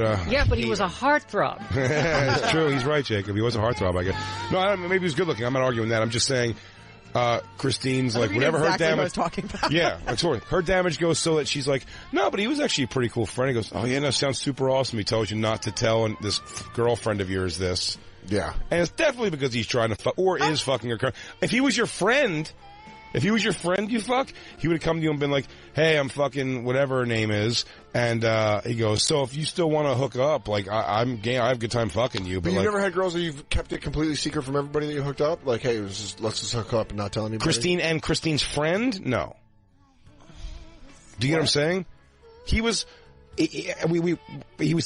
but he was a heartthrob. It's true. He's right, Jacob. He was a heartthrob, I guess. No, maybe he was good looking. I'm not arguing that. I'm just saying, Christine's like, whatever her damage. What I was talking about. Yeah, like, sort of. Her damage goes so that she's like, no, but he was actually a pretty cool friend. He goes, oh yeah, no, sounds super awesome. He told you not to tell this girlfriend of yours this. Yeah. And it's definitely because he's trying to fuck, or is fucking her. If he was your friend you fuck, he would have come to you and been like, hey, I'm fucking whatever her name is. And, he goes, so if you still want to hook up, like, I'm gay, I have a good time fucking you. But you've never had girls that you've kept it completely secret from everybody that you hooked up? Like, hey, let's just hook up and not tell anybody? Christine and Christine's friend? No. Do you get what I'm saying? He was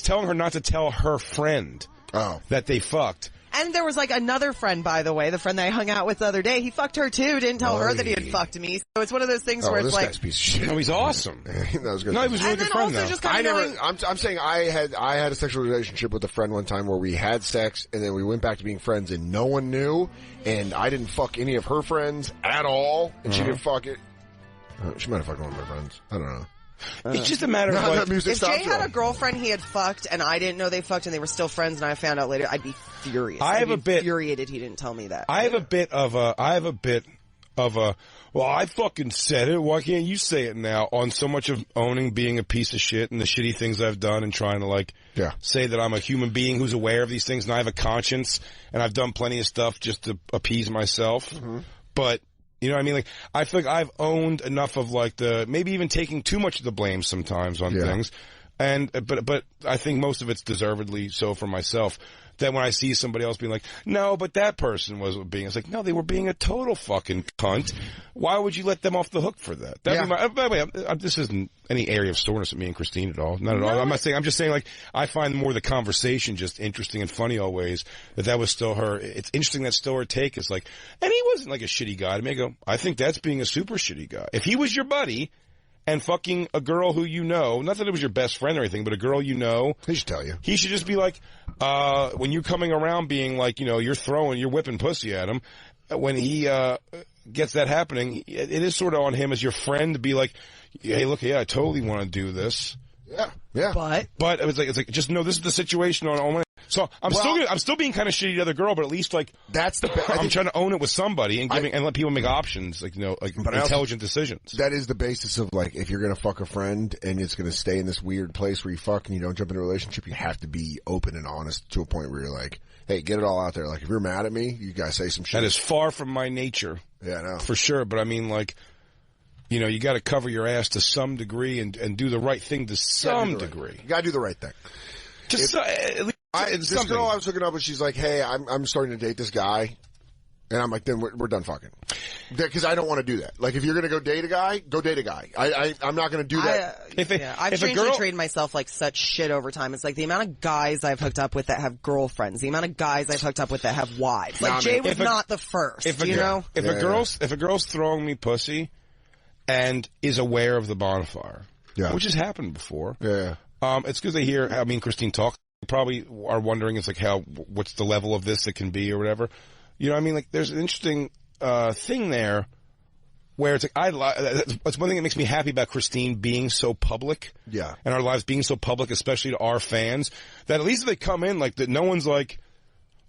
telling her not to tell her friend that they fucked. And there was like another friend, by the way, the friend that I hung out with the other day. He fucked her too. Didn't tell her that he had fucked me. So it's one of those things where it's like, guy's a piece of shit. No, he's awesome. That was good. No, he was a really good friend though. I'm saying I had a sexual relationship with a friend one time where we had sex and then we went back to being friends and no one knew, and I didn't fuck any of her friends at all, and she didn't fuck it. She might have fucked one of my friends. I don't know. It's just a matter of that like, music If stopped Jay had you. a girlfriend he had fucked and I didn't know they fucked and they were still friends and I found out later, I'd be furious. I have I'd a be bit- infuriated he didn't tell me that. I have a bit of a, well, I fucking said it. Why can't you say it now? On so much of Ownng being a piece of shit and the shitty things I've done and trying to like say that I'm a human being who's aware of these things and I have a conscience and I've done plenty of stuff just to appease myself. But, you know what I mean? Like, I feel like I've owned enough of like maybe even taking too much of the blame sometimes on things. And, but I think most of it's deservedly so for myself. That when I see somebody else being like, no, but that person was being, it's like, no, they were being a total fucking cunt. Why would you let them off the hook for that? That'd be my, by the way, this isn't any area of soreness with me and Christine at all. Not at all. I'm just saying like, I find more the conversation just interesting and funny always, that was still her. It's interesting that's still her take. It's like, and he wasn't like a shitty guy. To me, go, I think that's being a super shitty guy. If he was your buddy, and fucking a girl who you know, not that it was your best friend or anything, but a girl you know. He should tell you. He should just be like, when you're coming around being like, you know, you're whipping pussy at him, when he, gets that happening, it is sort of on him as your friend to be like, hey, look, I totally want to do this. Yeah. But it's like, just know this is the situation on my. So I'm still being kind of shitty to the other girl, but at least like that's the. I'm trying to own it with somebody and and let people make options, like, you know, like intelligent decisions. That is the basis of like, if you're gonna fuck a friend and it's gonna stay in this weird place where you fuck and you don't jump into a relationship, you have to be open and honest to a point where you're like, hey, get it all out there. Like, if you're mad at me, you gotta say some shit. That is far from my nature. Yeah, I know. For sure, but I mean, like, you know, you got to cover your ass to some degree and do the right thing to some degree. You gotta do the right thing. Just at least this girl I was hooking up with, she's like, hey, I'm starting to date this guy. And I'm like, then we're done fucking. Because I don't want to do that. Like, if you're going to go date a guy, go date a guy. I'm not going to do that. I've strangely trained myself like such shit over time. It's like the amount of guys I've hooked up with that have girlfriends, the amount of guys I've hooked up with that have wives. Like, Jay was not the first, you know? If a girl's throwing me pussy and is aware of the bonfire, which has happened before, it's because they hear how me and Christine talk. They probably are wondering, it's like, what's the level of this it can be or whatever. You know what I mean? Like, there's an interesting thing there where it's like, that's one thing that makes me happy about Christine being so public. Yeah. And our lives being so public, especially to our fans, that at least if they come in, like, that no one's like,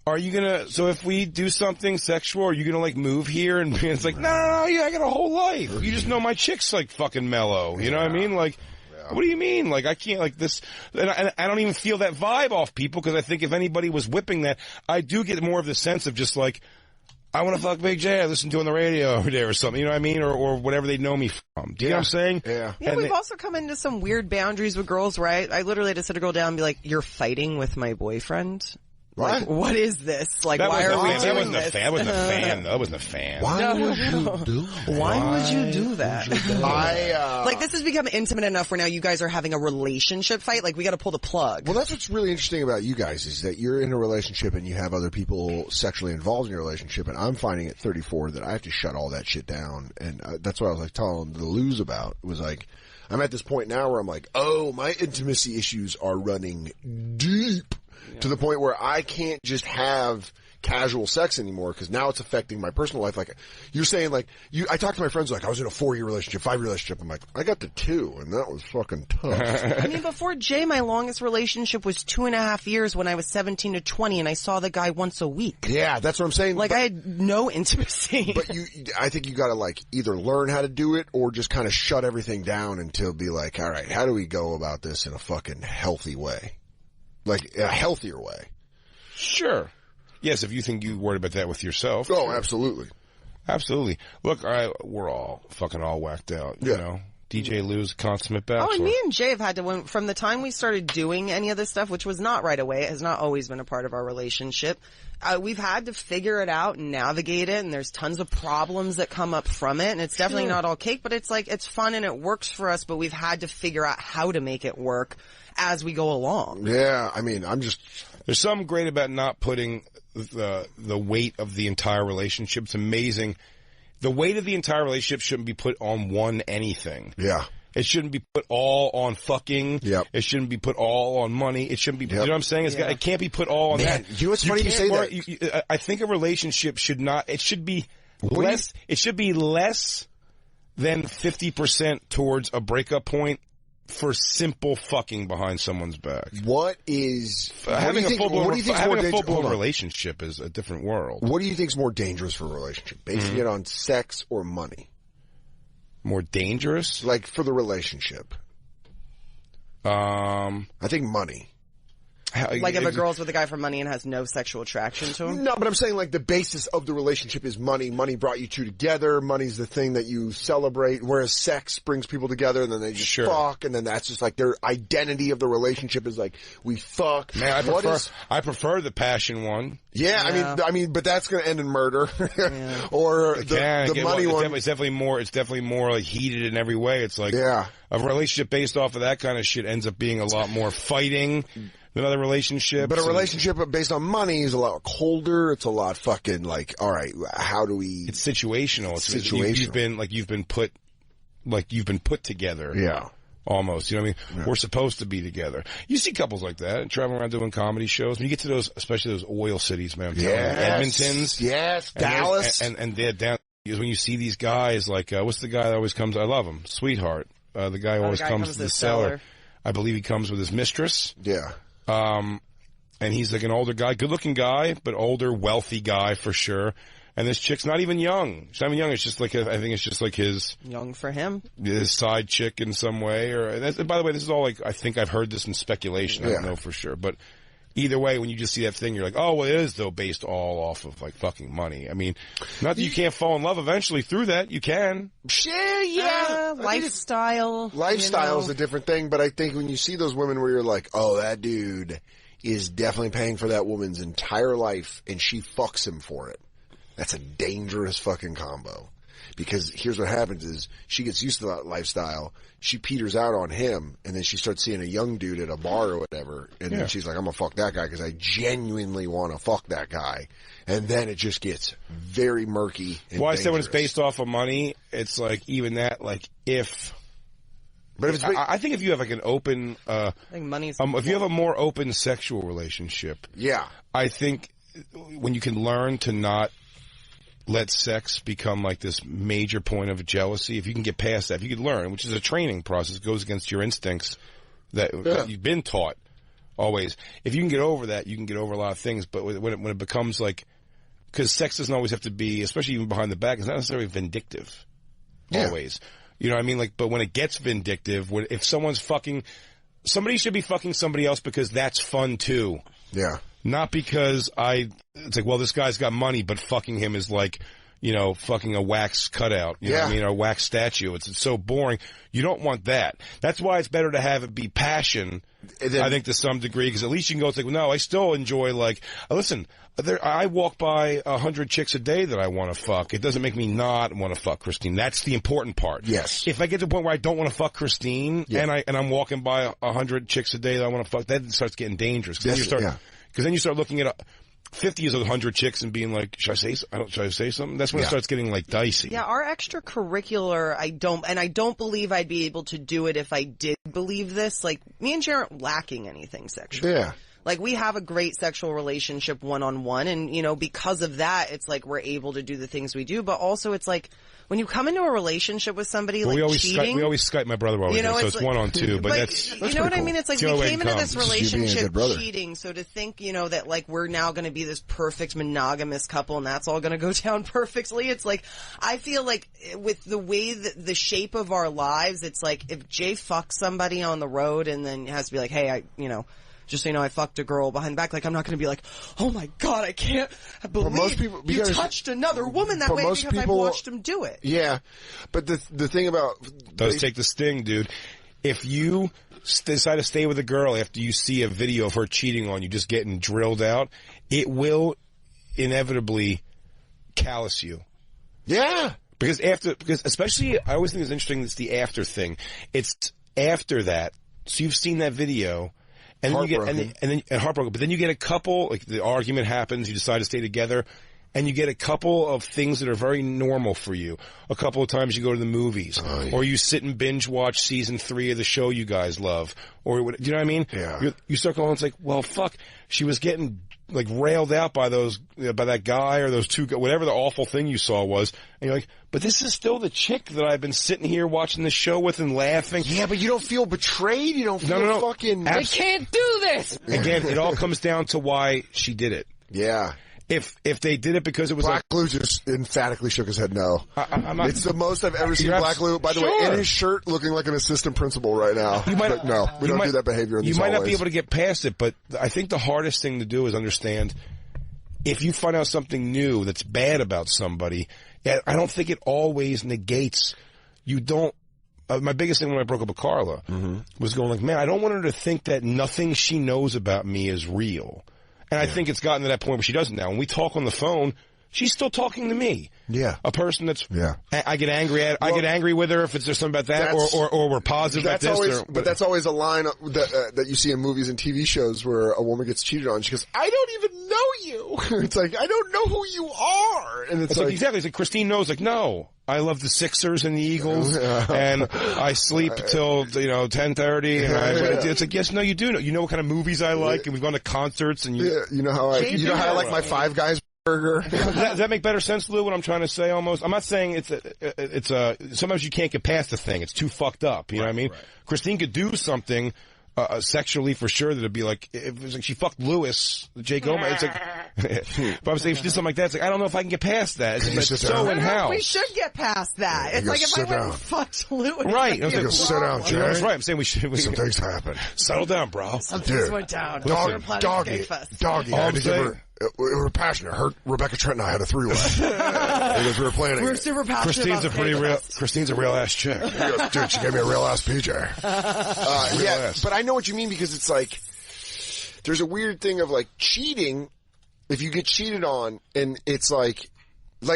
are you gonna, so if we do something sexual, are you gonna, like, move here? And it's like, no, I got a whole life. You just know my chick's, like, fucking mellow. You know what I mean? Like, what do you mean? Like, I can't, like, this, and I don't even feel that vibe off people, because I think if anybody was whipping that, I do get more of the sense of just like, I want to fuck Big J, I listen to on the radio every day or something, you know what I mean? Or whatever they know me from. Do you know what I'm saying? Yeah. Yeah, we've also come into some weird boundaries with girls where I literally had to sit a girl down and be like, you're fighting with my boyfriend? Like, what is this? Like, why are we doing this? That wasn't a fan. That wasn't a fan. Why would you do that? Why would you do that? Like, this has become intimate enough where now you guys are having a relationship fight. Like, we gotta pull the plug. Well, that's what's really interesting about you guys, is that you're in a relationship and you have other people sexually involved in your relationship, and I'm finding at 34 that I have to shut all that shit down. And that's what I was like telling the Luz about. It was like, I'm at this point now where I'm like, oh, my intimacy issues are running deep. To the point where I can't just have casual sex anymore, because now it's affecting my personal life. Like, you're saying, like, I talk to my friends, like, I was in a 4-year relationship, 5-year relationship. I'm like, I got to 2, and that was fucking tough. I mean, before Jay, my longest relationship was 2.5 years when I was 17 to 20, and I saw the guy once a week. Yeah, that's what I'm saying. Like, I had no intimacy. But I think you gotta, like, either learn how to do it, or just kind of shut everything down until be like, all right, how do we go about this in a fucking healthy way? Like, a healthier way. Sure. Yes, if you think you worried about that with yourself. Oh, absolutely. Absolutely. Look, we're all fucking all whacked out, you know. DJ Lou's consummate bachelor. Oh, and me and Jay have had to, from the time we started doing any of this stuff, which was not right away, it has not always been a part of our relationship, we've had to figure it out and navigate it, and there's tons of problems that come up from it, and it's definitely not all cake, but it's like, it's fun and it works for us, but we've had to figure out how to make it work as we go along. Yeah, I mean, there's something great about not putting the weight of the entire relationship. It's amazing. The weight of the entire relationship shouldn't be put on one anything. Yeah. It shouldn't be put all on fucking. Yep. It shouldn't be put all on money. It shouldn't be, you know what I'm saying? It can't be put all on that. You know what's funny you say that? I think a relationship should not, it should be less, it should be less than 50% towards a breakup point for simple fucking behind someone's back. What is having a full-blown relationship relationship is a different world. What do you think is more dangerous for a relationship? Basing it on sex or money? More dangerous? Like for the relationship. I think money. Like if a girl's with a guy for money and has no sexual attraction to him? No, but I'm saying like the basis of the relationship is money. Money brought you two together. Money's the thing that you celebrate, whereas sex brings people together and then they just fuck, and then that's just like their identity of the relationship is like, we fuck. Man, I prefer the passion one. Yeah, I mean, but that's gonna end in murder. Or the money one. It's definitely more like heated in every way. It's like, a relationship based off of that kind of shit ends up being a lot more fighting than other relationships. But a relationship based on money is a lot colder. It's a lot fucking like, all right, how do we? It's situational. It's situational. You've been put together. Yeah. Almost. You know what I mean? Yeah. We're supposed to be together. You see couples like that traveling around doing comedy shows. When you get to those, especially those oil cities, man. Edmonton's. Yes. Dallas. And they're down. When you see these guys, like, what's the guy that always comes? I love him. Sweetheart. The guy who always comes to the cellar. I believe he comes with his mistress. Yeah. And he's like an older guy, good looking guy, but older, wealthy guy for sure. And this chick's not even young. She's not even young. It's just like, I think it's just like his. Young for him? His side chick in some way. And by the way, this is all like, I think I've heard this in speculation. I don't know for sure. But either way, when you just see that thing, you're like, oh, well, it is though based all off of like fucking money. I mean, not that you can't fall in love eventually through that. You can. Sure, yeah. Lifestyle. Lifestyle is a different thing, but I think when you see those women where you're like, oh, that dude is definitely paying for that woman's entire life and she fucks him for it. That's a dangerous fucking combo. Because here's what happens is she gets used to that lifestyle, she peters out on him, and then she starts seeing a young dude at a bar or whatever, and then she's like, I'm gonna fuck that guy because I genuinely want to fuck that guy. And then it just gets very murky and I said when it's based off of money, it's like even that, like if... But if it's, I think if you have like an open... I think money's... if you have a more open sexual relationship... Yeah. I think when you can learn to not let sex become like this major point of jealousy. If you can get past that, if you can learn, which is a training process, goes against your instincts that you've been taught always. If you can get over that, you can get over a lot of things. But when it becomes like, because sex doesn't always have to be, especially even behind the back, it's not necessarily vindictive. Always. You know what I mean? Like, but when it gets vindictive, if someone's fucking, somebody should be fucking somebody else because that's fun too. Yeah. Not because it's like, well, this guy's got money, but fucking him is like, you know, fucking a wax cutout. You know what I mean? Or a wax statue. It's so boring. You don't want that. That's why it's better to have it be passion, I think, to some degree, because at least you can go, it's like, well, no, I still enjoy, like, listen, I walk by 100 chicks a day that I want to fuck. It doesn't make me not want to fuck Christine. That's the important part. Yes. If I get to the point where I don't want to fuck Christine, and I'm walking by 100 chicks a day that I want to fuck, that starts getting dangerous. Because then you start looking at 50 is 100 chicks and being like, should I say something? That's when it starts getting like dicey. Yeah, our extracurricular, I don't believe I'd be able to do it if I did believe this. Like, me and Jer aren't lacking anything sexually. Yeah. Like, we have a great sexual relationship one-on-one, and, you know, because of that, it's like we're able to do the things we do, but also it's like, when you come into a relationship with somebody, like, cheating... we always Skype my brother always, so it's like, 1-on-2, but that's you know what I mean? It's like, we came into this relationship cheating, so to think, you know, that, like, we're now gonna be this perfect monogamous couple, and that's all gonna go down perfectly, it's like, I feel like, with the way that the shape of our lives, it's like, if Jay fucks somebody on the road, and then has to be like, hey, just so you know, I fucked a girl behind the back. Like, I'm not going to be like, oh my god, I can't believe you touched another woman that way because I've watched him do it. Yeah, but the thing about... Does take the sting, dude. If you decide to stay with a girl after you see a video of her cheating on you, just getting drilled out, it will inevitably callous you. Yeah. Because especially, I always think it's interesting, it's the after thing. It's after that, so you've seen that video... And then you get, and heartbroken. But then you get a couple, like the argument happens, you decide to stay together, and you get a couple of things that are very normal for you. A couple of times you go to the movies, or you sit and binge watch season 3 of the show you guys love, or do you know what I mean? Yeah. You start going, it's like, well, fuck, she was getting like railed out by by that guy or those two, whatever the awful thing you saw was, and you're like, but this is still the chick that I've been sitting here watching the show with and laughing. Yeah, but you don't feel betrayed. You don't feel fucking. I can't do this. Again, it all comes down to why she did it. Yeah. If they did it because it was Black Lou just emphatically shook his head no. I'm not, it's the most I've ever seen Black Lou. By the way, in his shirt, looking like an assistant principal right now. We don't do that behavior in these You might not hallways. be able to get past it, but I think the hardest thing to do is understand if you find out something new that's bad about somebody, I don't think it always negates. You don't. My biggest thing when I broke up with Carla was going like, man, I don't want her to think that nothing she knows about me is real. And I think it's gotten to that point where she doesn't now. When we talk on the phone, she's still talking to me. Yeah. A person that's, yeah. I get angry at, I get angry with her if there's something about that, or we're positive about this. But that's always a line that you see in movies and TV shows where a woman gets cheated on. She goes, I don't even know you. It's like, I don't know who you are. And it's like, exactly. It's like Christine knows, like, no, I love the Sixers and the Eagles, and I sleep till, 10:30, and it's like, yes, no, you do know. You know what kind of movies I like, and we've gone to concerts, and you know how I like my Five Guys burger. Does that make better sense, Lou, what I'm trying to say almost? I'm not saying it's sometimes you can't get past the thing. It's too fucked up. You know what I mean? Right. Christine could do something, sexually for sure that'd be like, if it was like she fucked Lewis, Jay Gomez, it's like, but I'm saying if she did something like that, it's like, I don't know if I can get past that. It's so in house. We should get past that. It's like if I went and fucked Lewis. Right. I was like, sit down, Jay. That's right. I'm saying we should. Some things happen. Settle down, bro. Some things went down. Doggy. We were passionate. Rebecca Trent and I had a 3-way. Because we were planning. We're super passionate. Christine's a real ass chick. Dude, she gave me a real ass PJ. Yeah, but I know what you mean because it's like, there's a weird thing of like cheating. If you get cheated on, and it's like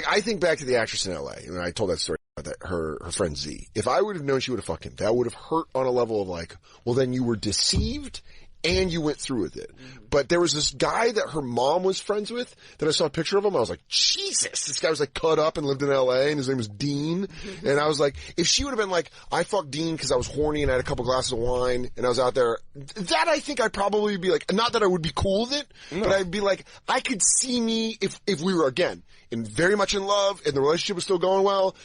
I think back to the actress in LA, and I told that story about that, her friend Z. If I would have known she would have fucked him, that would have hurt on a level of like, well, then you were deceived and you went through with it. But there was this guy that her mom was friends with that I saw a picture of him. I was like, Jesus, this guy was like cut up and lived in LA and his name was Dean. And I was like, if she would have been like, I fucked Dean because I was horny and I had a couple glasses of wine and I was out there, that I think I'd probably be like, not that I would be cool with it, but I'd be like, I could see me if we were again very much in love and the relationship was still going well,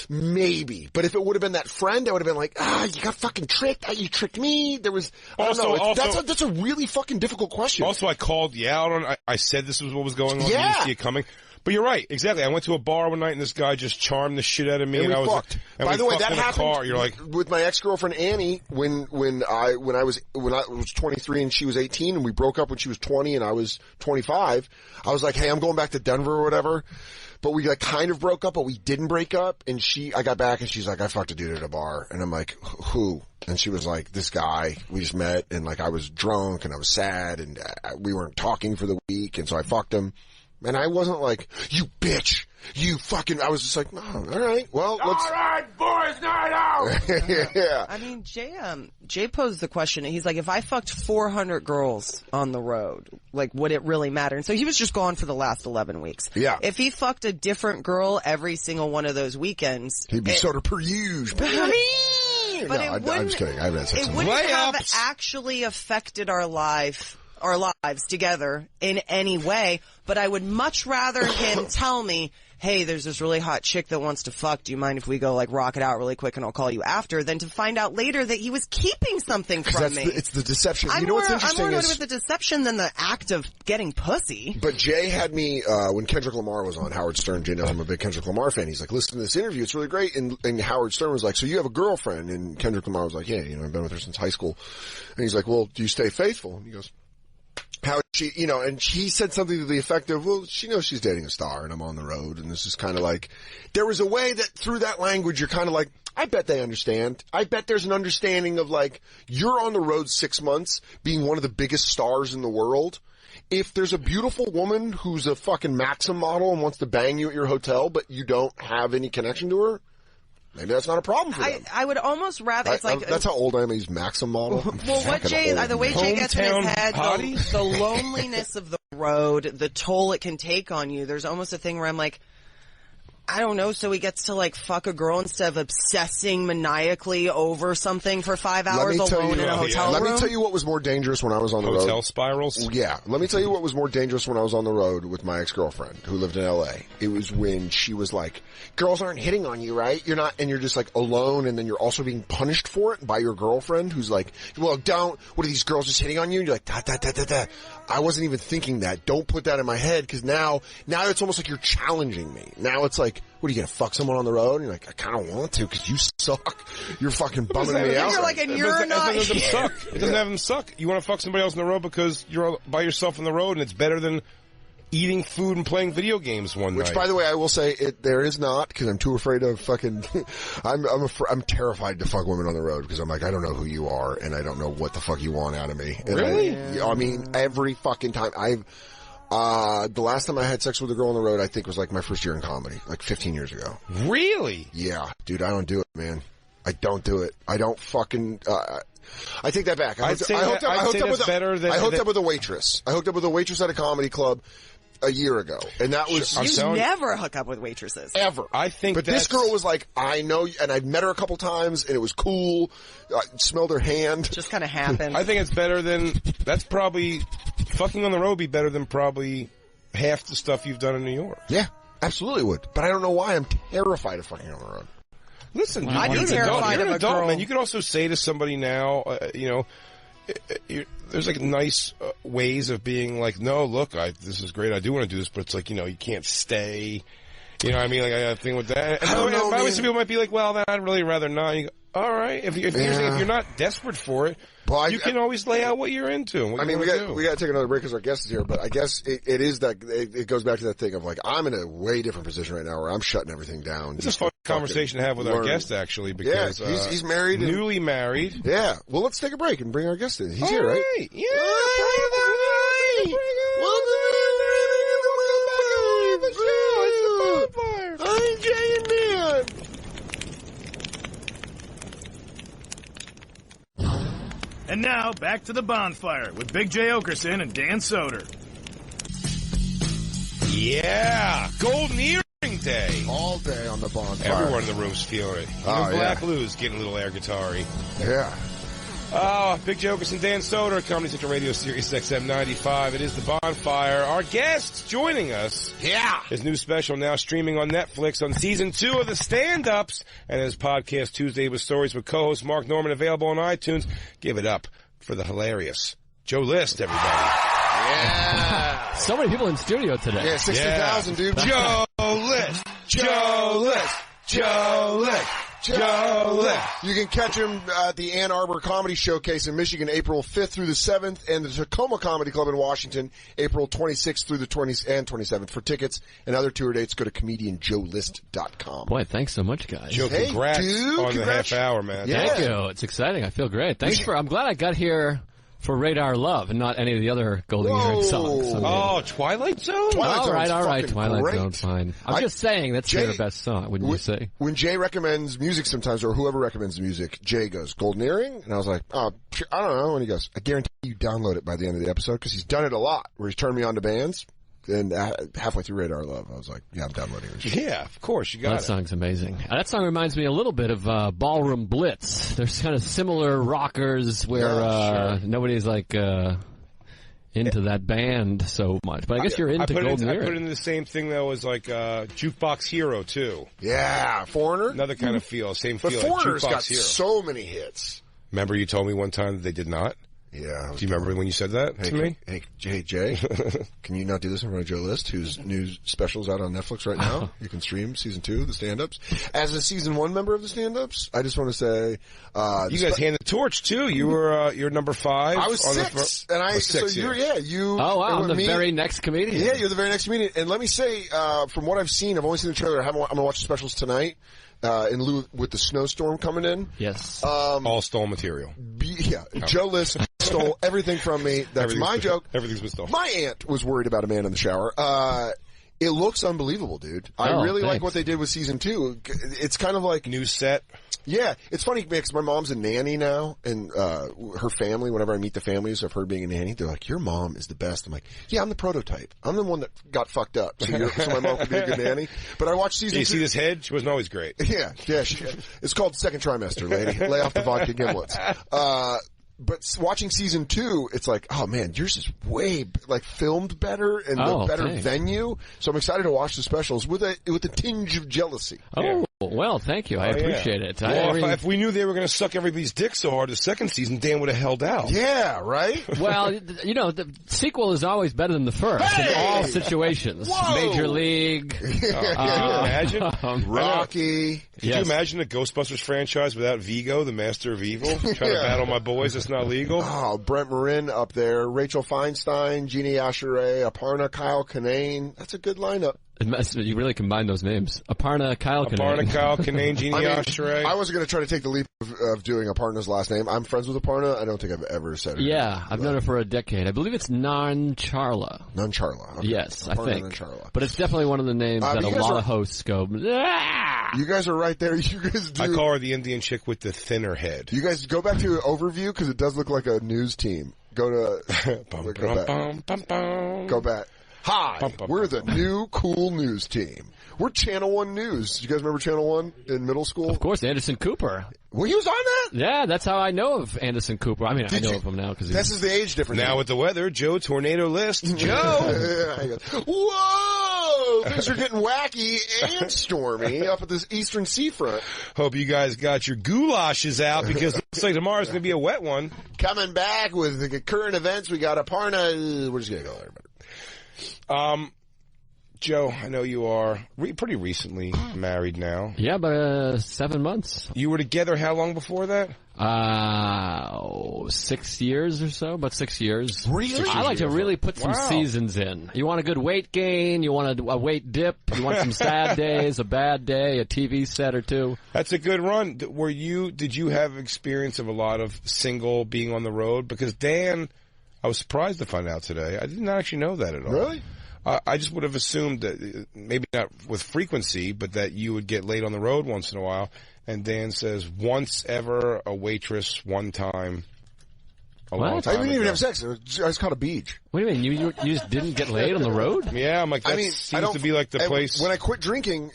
maybe. But if it would have been that friend, I would have been like, you got fucking tricked. You tricked me. There was, that's a really fucking difficult question. Also, I called you out on, I said this was what was going on. You didn't see it coming. But you're right, exactly. I went to a bar one night and this guy just charmed the shit out of me, and I was fucked. By the way, that happened You're like, with my ex-girlfriend Annie when I was 23 and she was 18 and we broke up when she was 20 and I was 25. I was like, hey, I'm going back to Denver or whatever. But we like kind of broke up, but we didn't break up. And I got back and she's like, I fucked a dude at a bar. And I'm like, who? And she was like, this guy, we just met and like I was drunk and I was sad and we weren't talking for the week. And so I fucked him. And I wasn't like, you bitch, you fucking, I was just like, oh, all right, well, let's. All right, boys, night out. Yeah. I mean, Jay posed the question. He's like, if I fucked 400 girls on the road, like, would it really matter? And so he was just gone for the last 11 weeks. Yeah. If he fucked a different girl every single one of those weekends. He'd be sort of perused. But I'm just kidding. I haven't had sex it wouldn't have actually affected our lives together in any way, but I would much rather him tell me, hey, there's this really hot chick that wants to fuck. Do you mind if we go like rock it out really quick and I'll call you after, than to find out later that he was keeping something from me. It's the deception. I'm you know what's interesting I'm more with the deception than the act of getting pussy. But Jay had me, when Kendrick Lamar was on Howard Stern, Jay knows I'm a big Kendrick Lamar fan. He's like, listen to this interview. It's really great. And Howard Stern was like, so you have a girlfriend? And Kendrick Lamar was like, yeah, I've been with her since high school. And he's like, well, do you stay faithful? And he goes, how she, and he said something to the effect of, well, she knows she's dating a star and I'm on the road. And this is kind of like, there was a way that through that language, you're kind of like, I bet they understand. I bet there's an understanding of like, you're on the road 6 months being one of the biggest stars in the world. If there's a beautiful woman who's a fucking Maxim model and wants to bang you at your hotel, but you don't have any connection to her, maybe that's not a problem for them. I would almost rather, it's like... That's how old I am, he's Maxim model. Well, the way Jay gets in his head, the loneliness of the road, the toll it can take on you. There's almost a thing where I'm like, I don't know, so he gets to like fuck a girl instead of obsessing maniacally over something for 5 hours alone in a hotel room. Let me tell you what was more dangerous when I was on the road. Hotel spirals? Yeah. Let me tell you what was more dangerous when I was on the road with my ex-girlfriend who lived in LA. It was when she was like, girls aren't hitting on you, right? You're not, and you're just like alone, and then you're also being punished for it by your girlfriend who's like, well, don't, what are these girls just hitting on you? And you're like, da, da, da, da, da. I wasn't even thinking that. Don't put that in my head, because now it's almost like you're challenging me. Now it's like, what are you gonna fuck someone on the road? And you're like, I kind of want to because you suck. You're fucking bumming me out. You're like, and you're not. It doesn't suck. It doesn't have them suck. You want to fuck somebody else on the road because you're by yourself on the road, and it's better than eating food and playing video games one night. Which, by the way, I will say there is not, because I'm too afraid of fucking. I'm terrified to fuck women on the road because I'm like, I don't know who you are, and I don't know what the fuck you want out of me. And really? I mean, every fucking time the last time I had sex with a girl on the road, I think was like my first year in comedy, like 15 years ago. Really? Yeah, dude, I don't do it, man. I don't do it. I don't fucking. I take that back. I hooked up with a waitress. I hooked up with a waitress at a comedy club a year ago, and that was. You never hook up with waitresses ever. I think, but this girl was like, I know, and I've met her a couple times, and it was cool. I smelled her hand. Just kind of happened. I think it's better than. That's probably fucking on the road. Be better than probably half the stuff you've done in New York. Yeah, absolutely would. But I don't know why I'm terrified of fucking on the road. Listen, I'd be terrified of a girl. Man. You could also say to somebody now, there's like nice ways of being like, no, look, this is great. I do want to do this, but it's like, you can't stay. You know what I mean? Like, I got a thing with that. And some people might be like, well, then I'd really rather not. You go, all right. If you're not desperate for it, you can always lay out what you're into. We got to take another break because our guest is here, but I guess it is that, it goes back to that thing of like, I'm in a way different position right now where I'm shutting everything down. It's a fun conversation to have with our guest, actually, because he's married. Newly married. Yeah. Well, let's take a break and bring our guest in. He's here, right? Yeah. I'm Jay and Dan. And now, back to the bonfire with Big J. Oakerson and Dan Soder. Yeah! Golden Earring Day! All day on the bonfire. Everyone in the room's feeling it. Even Black Lou's getting a little air guitar-y. Yeah. Big J. Oakerson, Dan Soder, Comedy Central Radio Series XM 95. It is the bonfire. Our guest joining us. Yeah. His new special now streaming on Netflix on season 2 of the stand-ups, and his podcast Tuesday with Stories with co-host Mark Norman, available on iTunes. Give it up for the hilarious Joe List, everybody. Yeah. So many people in studio today. Yeah, 60,000, dude. Joe List. Joe List. Joe List. Joe List. You can catch him at the Ann Arbor Comedy Showcase in Michigan, April 5th through the 7th, and the Tacoma Comedy Club in Washington, April 26th through the 20th and 27th. For tickets and other tour dates, go to comedianjoelist.com. Boy, thanks so much, guys. Joe, congrats on the half hour, man. Yeah. Thank you. It's exciting. I feel great. I'm glad I got here for Radar Love and not any of the other Golden Earring songs. Twilight Zone? All right. Twilight great. Zone, fine. I'm just saying that's their best song, wouldn't you say? When Jay recommends music sometimes, or whoever recommends music, Jay goes, Golden Earring? And I was like, I don't know. And he goes, I guarantee you download it by the end of the episode, because he's done it a lot, where he's turned me on to bands. And halfway through Radar Love, I was like, yeah, I'm downloading it. Yeah, of course, you got it. That song's amazing. That song reminds me a little bit of Ballroom Blitz. There's kind of similar rockers where nobody's like into that band so much. But I guess you're into Golden Earring. I put it in the same thing, though, as like Jukebox Hero, too. Yeah, Foreigner. Another kind of feel, same feel. But Foreigner's like got so many hits. Remember you told me one time that they did not? Yeah. Do you remember when you said that to me? Hey, Jay, can you not do this in front of Joe List, whose new special's out on Netflix right now? You can stream season 2 of the stand-ups. As a season 1 member of the stand-ups, I just want to say, you guys hand the torch too. You were, you're number 5. I was 6. I'm the very next comedian. Yeah, you're the very next comedian. And let me say, from what I've seen, I've only seen the trailer. I'm gonna watch the specials tonight. In lieu with the snowstorm coming in. Yes. All stolen material. Joe List stole everything from me. That's my joke. Everything's been stolen. My aunt was worried about a man in the shower. It looks unbelievable, dude. I really like what they did with season 2. It's kind of like new set. Yeah, it's funny because my mom's a nanny now, and her family, whenever I meet the families of her being a nanny, they're like, your mom is the best. I'm like, yeah, I'm the prototype. I'm the one that got fucked up, so my mom could be a good nanny. But I watched season 2. You see this head? She wasn't always great. Yeah. It's called second trimester, lady. Lay off the vodka gimlets. But watching season 2, it's like, oh man, yours is way filmed better and the better venue. So I'm excited to watch the specials with a tinge of jealousy. Oh, well, thank you. I appreciate it. Well, if we knew they were going to suck everybody's dick so hard the second season, Dan would have held out. Yeah, right? Well, the sequel is always better than the first in all situations. Whoa! Major League. Could you imagine? Rocky. Could you imagine a Ghostbusters franchise without Vigo, the master of evil, trying to battle my boys? It's not legal. Oh, Brent Marin up there, Rachel Feinstein, Jeannie Asheray, Aparna, Kyle Kinane. That's a good lineup. You really combine those names. Aparna, Kyle Kinane. Aparna, Kyle Kinane, Jeannie Asheray. I wasn't going to try to take the leap of doing Aparna's last name. I'm friends with Aparna. I don't think I've ever said it. Yeah, I've known her for a decade. I believe it's Nancharla. Nancharla. Okay. Yes, Aparna, I think. Nancharla. But it's definitely one of the names that a lot of hosts go, ah! You guys are right there. You guys do. I call her the Indian chick with the thinner head. You guys go back to an overview because it does look like a news team. Go back. Go back. Hi, we're the new cool news team. We're Channel 1 News. You guys remember Channel 1 in middle school? Of course, Anderson Cooper. Well, he was on that? Yeah, that's how I know of Anderson Cooper. I mean, I know of him now because this is the age difference. Now with the weather, Joe Tornado List. Joe! Whoa! Things are getting wacky and stormy up at this eastern seafront. Hope you guys got your goulashes out because it looks like tomorrow's going to be a wet one. Coming back with the current events, we got Aparna. We're just going to go there. Joe, I know you are pretty recently married now. Yeah, but 7 months. You were together how long before that? 6 years or so, about 6 years. Really? I like to really put some seasons in. You want a good weight gain, you want a weight dip, you want some sad days, a bad day, a TV set or two. That's a good run. Did you have experience of a lot of single being on the road? Because Dan, I was surprised to find out today. I did not actually know that at all. Really? I just would have assumed that maybe not with frequency, but that you would get laid on the road once in a while. And Dan says once ever, a waitress, one time. I didn't even have sex. I just caught a beach. What do you mean? You just didn't get laid on the road? Yeah, I'm like, that seems to be like the place. When I quit drinking,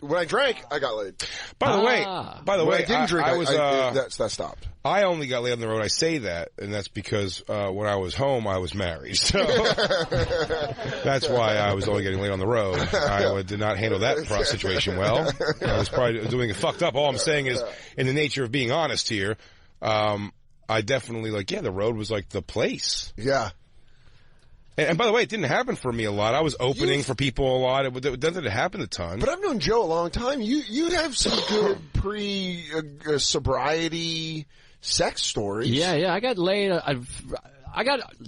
when I drank, I got laid. By the way, when I didn't drink, that stopped. I only got laid on the road. I say that, and that's because when I was home, I was married. So that's why I was only getting laid on the road. I did not handle that situation well. I was probably doing it fucked up. All I'm saying is, in the nature of being honest here, I definitely the road was like the place. Yeah. And by the way, it didn't happen for me a lot. I was opening for people a lot. It doesn't happen a ton. But I've known Joe a long time. You'd have some good pre-sobriety sex stories. Yeah. I got laid.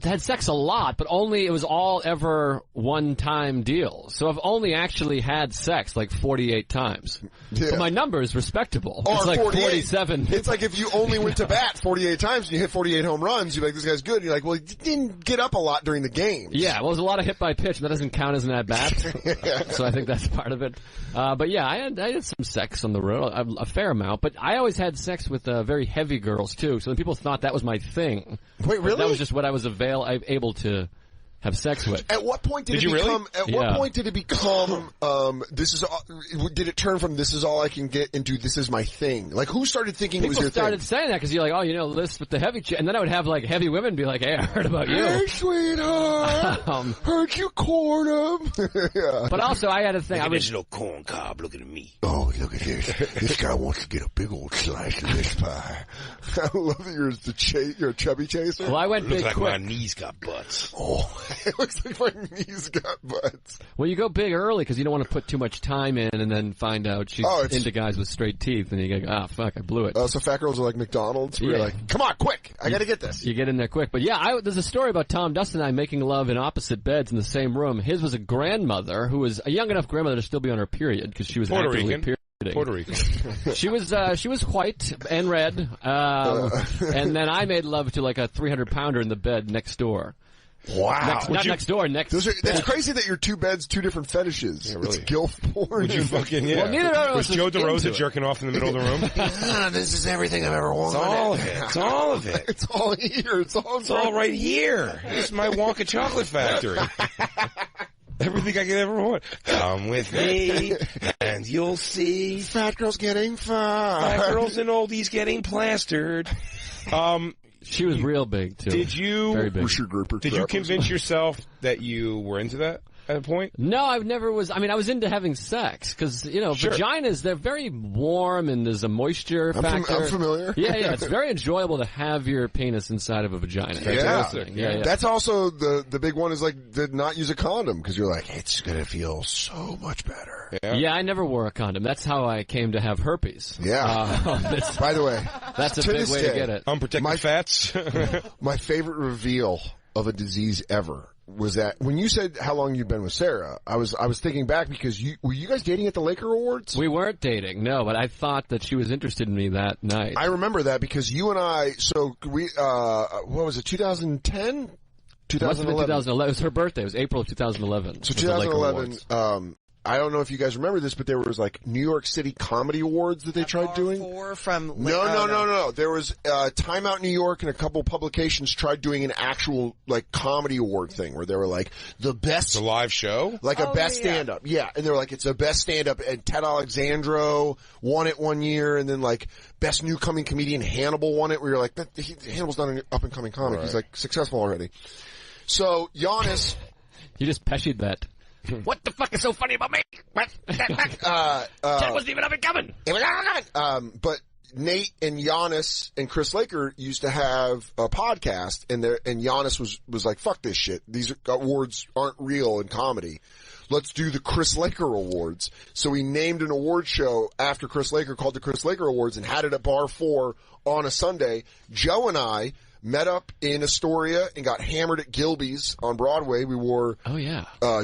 Had sex a lot, but it was all ever one-time deal. So I've only actually had sex like 48 times. Yeah. But my number is respectable. Or it's like 48. 47. It's like if you only went to bat 48 times and you hit 48 home runs, you're like, this guy's good. And you're like, well, he didn't get up a lot during the game. Yeah, well, there's a lot of hit by pitch, but that doesn't count as an at-bat. So I think that's part of it. But yeah, I had some sex on the road, a fair amount. But I always had sex with very heavy girls, too. So then people thought that was my thing. Wait, really? That was just what I was able to have sex with. At what point did it become? At what point did it become? Did it turn from this is all I can get into this is my thing? Like who started thinking it was your thing? People started saying that because you're like, list with the heavy chick, and then I would have like heavy women be like, hey, I heard about you. Hey, sweetheart, heard you corn them. Yeah. But also, I had a thing. Look at this little corn cob looking at me. Oh, look at this. This guy wants to get a big old slice of this pie. I love that you're a chubby chaser. Well, I went big quick. My knees got butts. Oh. It looks like my knees got butts. Well, you go big early because you don't want to put too much time in and then find out she's into guys with straight teeth and you go, fuck, I blew it. So fat girls are like McDonald's where you're like, come on, quick, I gotta get this. You get in there quick. But yeah, there's a story about Tom Dustin and I making love in opposite beds in the same room. His was a grandmother who was a young enough grandmother to still be on her period because she was actively perioding. Puerto Rican. She was white and red, and then I made love to like a 300-pounder in the bed next door. Wow. Not next door, next. That's crazy that your 2 beds, 2 different fetishes. Yeah, really. It's gilf porn. Would you fucking, yeah. Well, neither of us was Joe DeRosa jerking off in the middle of the room? This is everything I've ever wanted. It's all of it. It's all of it. It's all here. It's all right here. This is my Wonka chocolate factory. Everything I could ever want. Come with me, and you'll see. Fat girls getting Fat girls and oldies getting plastered. She was real big too. Did you? Very big. Did you convince yourself that you were into that at a point? No, I never was. I mean, I was into having sex because vaginas, they're very warm and there's a moisture factor. I'm familiar. Yeah. It's very enjoyable to have your penis inside of a vagina. Yeah. That's also the big one is like to not use a condom because you're like it's gonna feel so much better. Yeah, I never wore a condom. That's how I came to have herpes. Yeah. By the way, that's a big way to get it. Unprotected fats. My favorite reveal of a disease ever was that when you said how long you've been with Sarah, I was thinking back because were you guys dating at the Laker Awards? We weren't dating, no, but I thought that she was interested in me that night. I remember that because you and I, what was it, 2010? 2011. 2011. It was her birthday. It was April of 2011. So 2011, I don't know if you guys remember this, but there was like New York City Comedy Awards that they tried doing. No. There was Time Out New York and a couple publications tried doing an actual like comedy award thing where they were like the best. The live show? Like a best stand-up. Yeah. And they were like, it's a best stand-up. And Ted Alexandro won it one year. And then like best new coming comedian Hannibal won it where you're like, Hannibal's not an up-and-coming comic. Right. He's like successful already. So Giannis. You just Pesci'd that. What the fuck is so funny about me? What? Ted wasn't even up and coming. But Nate and Giannis and Chris Laker used to have a podcast, and Giannis was like, "Fuck this shit. These awards aren't real in comedy. Let's do the Chris Laker Awards." So he named an award show after Chris Laker called the Chris Laker Awards and had it at Bar 4 on a Sunday. Joe and I met up in Astoria and got hammered at Gilby's on Broadway. We wore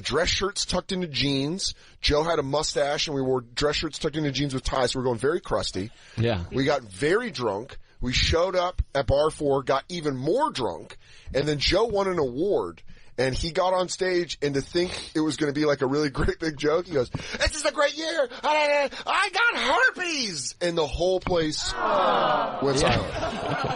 dress shirts tucked into jeans. Joe had a mustache and we wore dress shirts tucked into jeans with ties. So we were going very crusty. Yeah. We got very drunk. We showed up at Bar 4, got even more drunk, and then Joe won an award. And he got on stage, and to think it was going to be like a really great big joke, he goes, "This is a great year! I got herpes!" And the whole place went silent.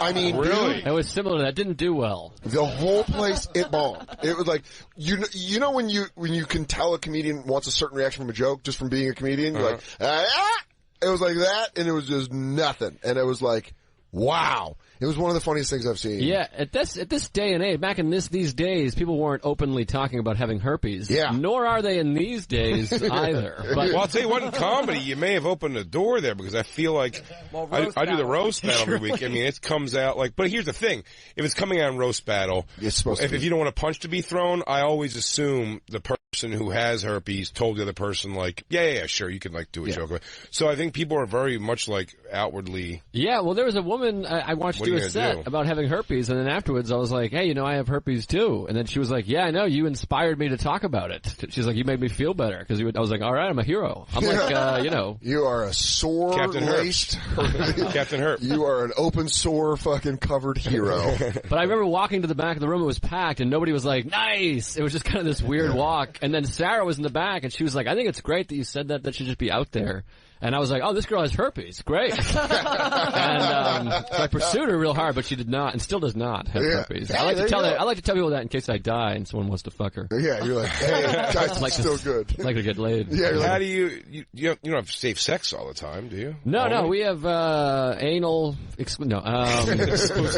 I mean, really? It was similar to that. Didn't do well. The whole place, it bombed. It was like, you know when you can tell a comedian wants a certain reaction from a joke just from being a comedian? You're like, it was like that, and it was just nothing. And it was like, wow. It was one of the funniest things I've seen. Yeah, at this day and age, back in these days, people weren't openly talking about having herpes. Yeah. Nor are they in these days either. But, well, I'll tell you what, in comedy, you may have opened the door there because I feel like I do the roast battle every week. I mean, it comes out like, but here's the thing. If it's coming out in roast battle, it's supposed to be. If you don't want a punch to be thrown, I always assume the person who has herpes told the other person like, yeah, sure, you can like do a joke about it. So I think people are very much like outwardly. Yeah, well, there was a woman I watched do a set about having herpes, and then afterwards I was like, hey, I have herpes too. And then she was like, yeah, I know, you inspired me to talk about it. She's like, you made me feel better. Because I was like, all right, I'm a hero. I'm like, You are a sore-laced. Captain Herp. You are an open sore fucking covered hero. But I remember walking to the back of the room, it was packed, and nobody was like, nice! It was just kind of this weird walk. And then Sarah was in the back, and she was like, I think it's great that you said that should just be out there. And I was like, oh, this girl has herpes. Great. And so I pursued her real hard, but she did not, and still does not have herpes. I like to tell people that in case I die and someone wants to fuck her. Yeah, you're like, hey, guys, like still good. Like to get laid. Yeah, how do you don't have safe sex all the time, do you? No, we have anal exclusive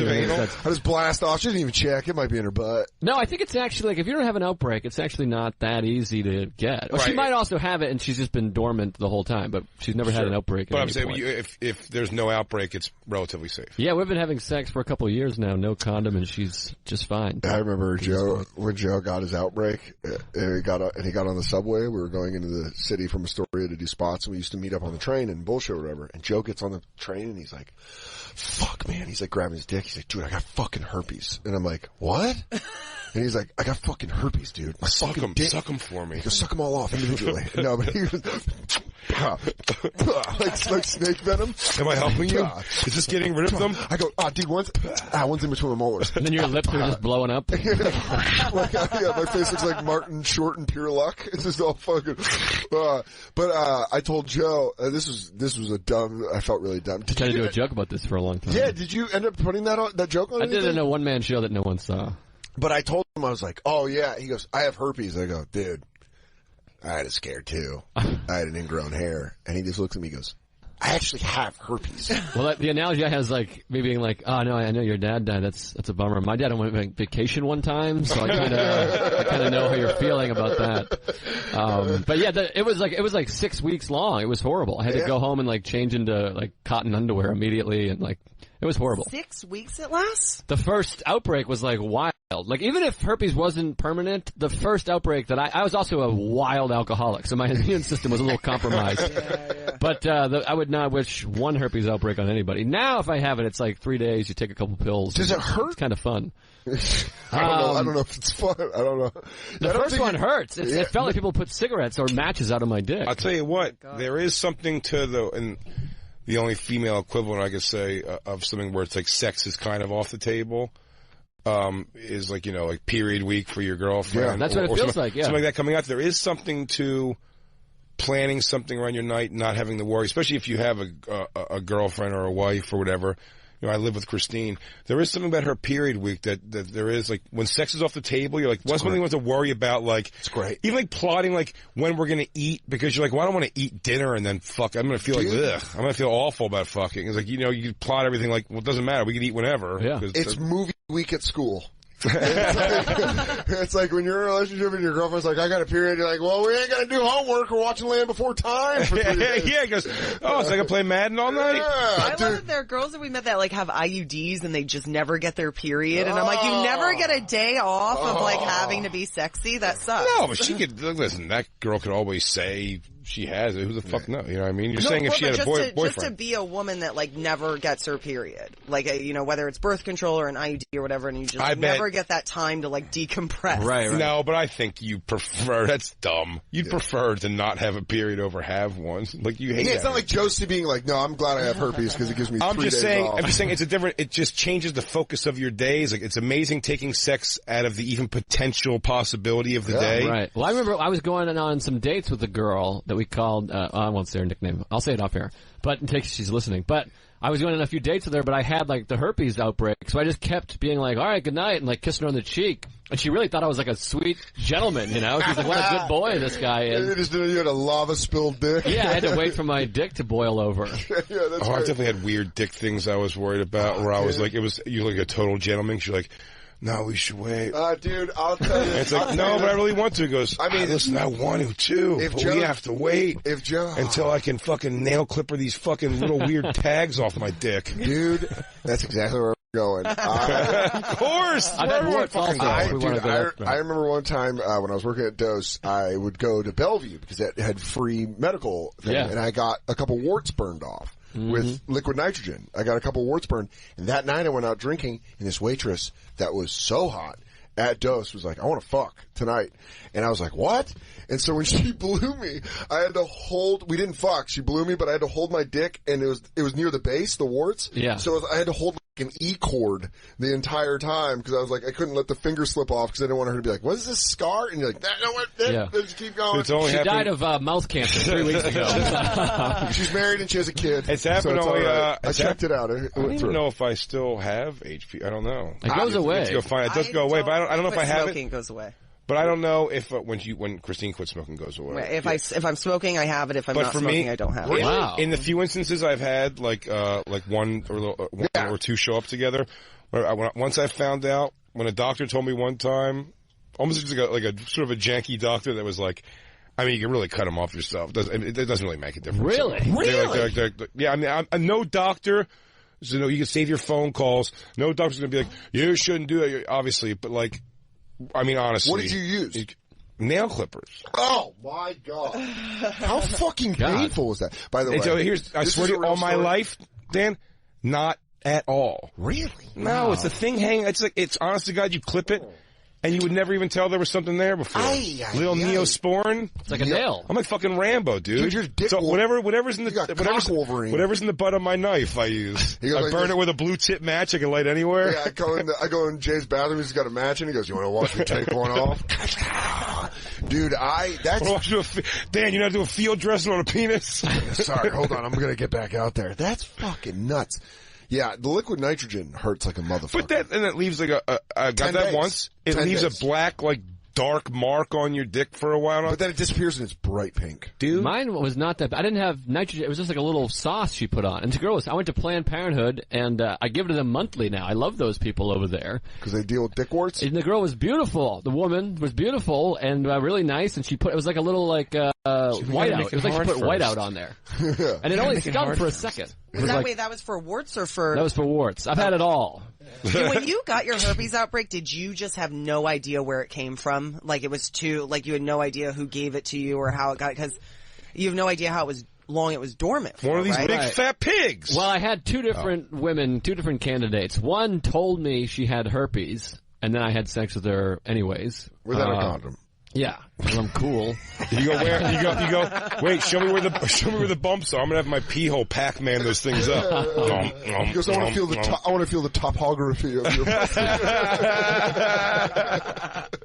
anal. I just blast off. She didn't even check. It might be in her butt. No, I think it's actually like if you don't have an outbreak, it's actually not that easy to get. Or right. She might also have it and she's just been dormant the whole time, but she's never had an outbreak. But I'm saying if there's no outbreak, it's relatively safe. Yeah, we've been having sex for a couple of years now, no condom, and she's just fine. I remember when Joe got his outbreak, and he got on the subway. We were going into the city from Astoria to do spots, and we used to meet up on the train and bullshit or whatever. And Joe gets on the train and he's like, fuck, man. He's like grabbing his dick. He's like, dude, I got fucking herpes. And I'm like, what? And he's like, I got fucking herpes, dude. My suck fucking dick. Suck them for me. He goes, suck them all off individually. No, but he was, like snake venom. Am I helping you? Is this getting rid of them? I go, dude, one's in between the molars. And then your lips are just blowing up. Yeah, my face looks like Martin Short and Pure Luck. It's just all fucking. But I told Joe this was a dumb. I felt really dumb. I tried to do a joke about this for a long time. Yeah, did you end up putting that joke on? I did it in a one-man show that no one saw. But I told him, I was like, oh yeah. He goes, I have herpes. I go, dude, I had a scare too. I had an ingrown hair, and he just looks at me and goes, I actually have herpes. Well, the analogy I have is like me being like, oh no, I know your dad died. That's a bummer. My dad went on vacation one time, so I kind of know how you're feeling about that. But yeah, it was like 6 weeks long. It was horrible. I had to go home and like change into like cotton underwear immediately, and like it was horrible. 6 weeks it lasts? The first outbreak was like wild. Like even if herpes wasn't permanent, the first outbreak that I was also a wild alcoholic, so my immune system was a little compromised. Yeah. But I would not wish one herpes outbreak on anybody. Now if I have it, it's like 3 days, you take a couple pills. Does it hurt? It's kind of fun. I don't know if it's fun. I don't know. The first one hurts. It felt like people put cigarettes or matches out of my dick. I'll tell you what, there is something to the only female equivalent I could say of something where it's like sex is kind of off the table. Is like, like period week for your girlfriend. Yeah, that's what it feels like, yeah. Something like that coming out. There is something to planning something around your night, not having to worry, especially if you have a girlfriend or a wife or whatever. I live with Christine. There is something about her period week that there is, like, when sex is off the table, you're like, what's something you have to worry about, like, it's great. Even like plotting, like, when we're gonna eat, because you're like, well, I don't want to eat dinner and then fuck, I'm gonna feel like, ugh, I'm gonna feel awful about fucking. It's like, you plot everything like, well, it doesn't matter, we can eat whenever. Yeah. It's movie week at school. It's like when you're in a relationship and your girlfriend's like, I got a period, you're like, well, we ain't gonna do homework, we're watching Land Before Time for 3 days. Yeah, he goes, oh, so I can play Madden all night? Yeah, I love that there are girls that we met that like have IUDs and they just never get their period, and I'm like, you never get a day off of like having to be sexy? That sucks. No, but she could, listen, that girl could always say she has it. Who the fuck knows? You know what I mean? You're saying if she had a boyfriend. Just to be a woman that like never gets her period. Like, whether it's birth control or an IUD or whatever, and you just never get that time to like decompress. Right. No, but I think you prefer, that's dumb. You'd prefer to not have a period over have one. Like, you hate that. It's not like Josie being like, no, I'm glad I have herpes because it gives me 3 days off. I'm just saying it just changes the focus of your days. Like, it's amazing taking sex out of the even potential possibility of the day. Right. Well, I remember I was going on some dates with a girl that we called, I won't say her nickname. I'll say it off air. But in case she's listening. But I was going on a few dates with her, but I had like the herpes outbreak. So I just kept being like, all right, good night, and like kissing her on the cheek. And she really thought I was like a sweet gentleman, She's like, what a good boy, this guy is. You had a lava-spilled dick. Yeah, I had to wait for my dick to boil over. Yeah, that's I definitely had weird dick things I was worried about where I was like, you're like a total gentleman. She's like, no, we should wait. Dude, I'll tell you. It's like, no, but I really want to. He goes, listen, I want to too, but we have to wait until I can fucking nail clipper these fucking little weird tags off my dick. Dude, that's exactly where I'm going. Of course! I remember one time when I was working at Dose, I would go to Bellevue because it had free medical thing, and I got a couple warts burned off. With liquid nitrogen. I got a couple warts burned. And that night I went out drinking, and this waitress that was so hot at Dose was like, I want to fuck tonight. And I was like, what? And so when she blew me, I had to hold, we didn't fuck. She blew me, but I had to hold my dick, and it was near the base, the warts. Yeah. So I had to hold an E-cord the entire time because I was like, I couldn't let the finger slip off because I didn't want her to be like, what is this scar? And you're like, no, what? Just keep going. She died of mouth cancer 3 weeks ago. She's married and she has a kid. It's happened so I checked it out. I don't even know if I still have HP. I don't know. It goes away. It does go away, but I don't know if I have it. Smoking goes away. But I don't know if when Christine quit smoking goes away. If I'm smoking, I have it. If I'm not smoking, I don't have it. Wow. In the few instances I've had, like one or two show up together, once I found out, when a doctor told me one time, almost like a sort of a janky doctor that was like, I mean, you can really cut them off yourself. It doesn't really make a difference. Really? Yeah, I mean, no doctor. So you can save your phone calls. No doctor's going to be like, you shouldn't do it, obviously, but like, I mean, honestly. What did you use? Nail clippers. Oh my god! How fucking painful was that? By the way, so I swear to you, all my life, Dan, not at all. Really? No, it's a thing hanging. It's like, it's honest to God, you clip it, and you would never even tell there was something there before. Little Neosporin. It's like a nail. I'm like fucking Rambo, dude. So whatever's in the butt of my knife, I use. I burn it with a blue tip match. I can light anywhere. Yeah, I go in Jay's bathroom. He's got a match, and he goes, "You want to watch me take one off?" Dude, Dan, you know how to do a field dressing on a penis? Sorry, hold on. I'm gonna get back out there. That's fucking nuts. Yeah, the liquid nitrogen hurts like a motherfucker. But it leaves like I got that once. It leaves a black, like, dark mark on your dick for a while. But then it disappears and it's bright pink. Dude? Mine was not that bad. I didn't have nitrogen. It was just like a little sauce she put on. And the girl was, I went to Planned Parenthood, and I give it to them monthly now. I love those people over there. Because they deal with dick warts? And the girl was beautiful. The woman was beautiful and really nice, and she put, it was like a little, like, whiteout. It was like she put whiteout on there. And it only stung for a second. That was for warts or for... That was for warts. I've had it all. When you got your herpes outbreak, did you just have no idea where it came from? Like it was like you had no idea who gave it to you or how it got, because you have no idea how long it was dormant for, one of these right? big fat pigs. Well, I had two different women, two different candidates. One told me she had herpes, and then I had sex with her anyways. Without a condom. Yeah, because I'm cool. You go, wait, show me where the bumps are. I'm gonna have my pee hole Pac-Man those things up. Because I want to feel the topography of your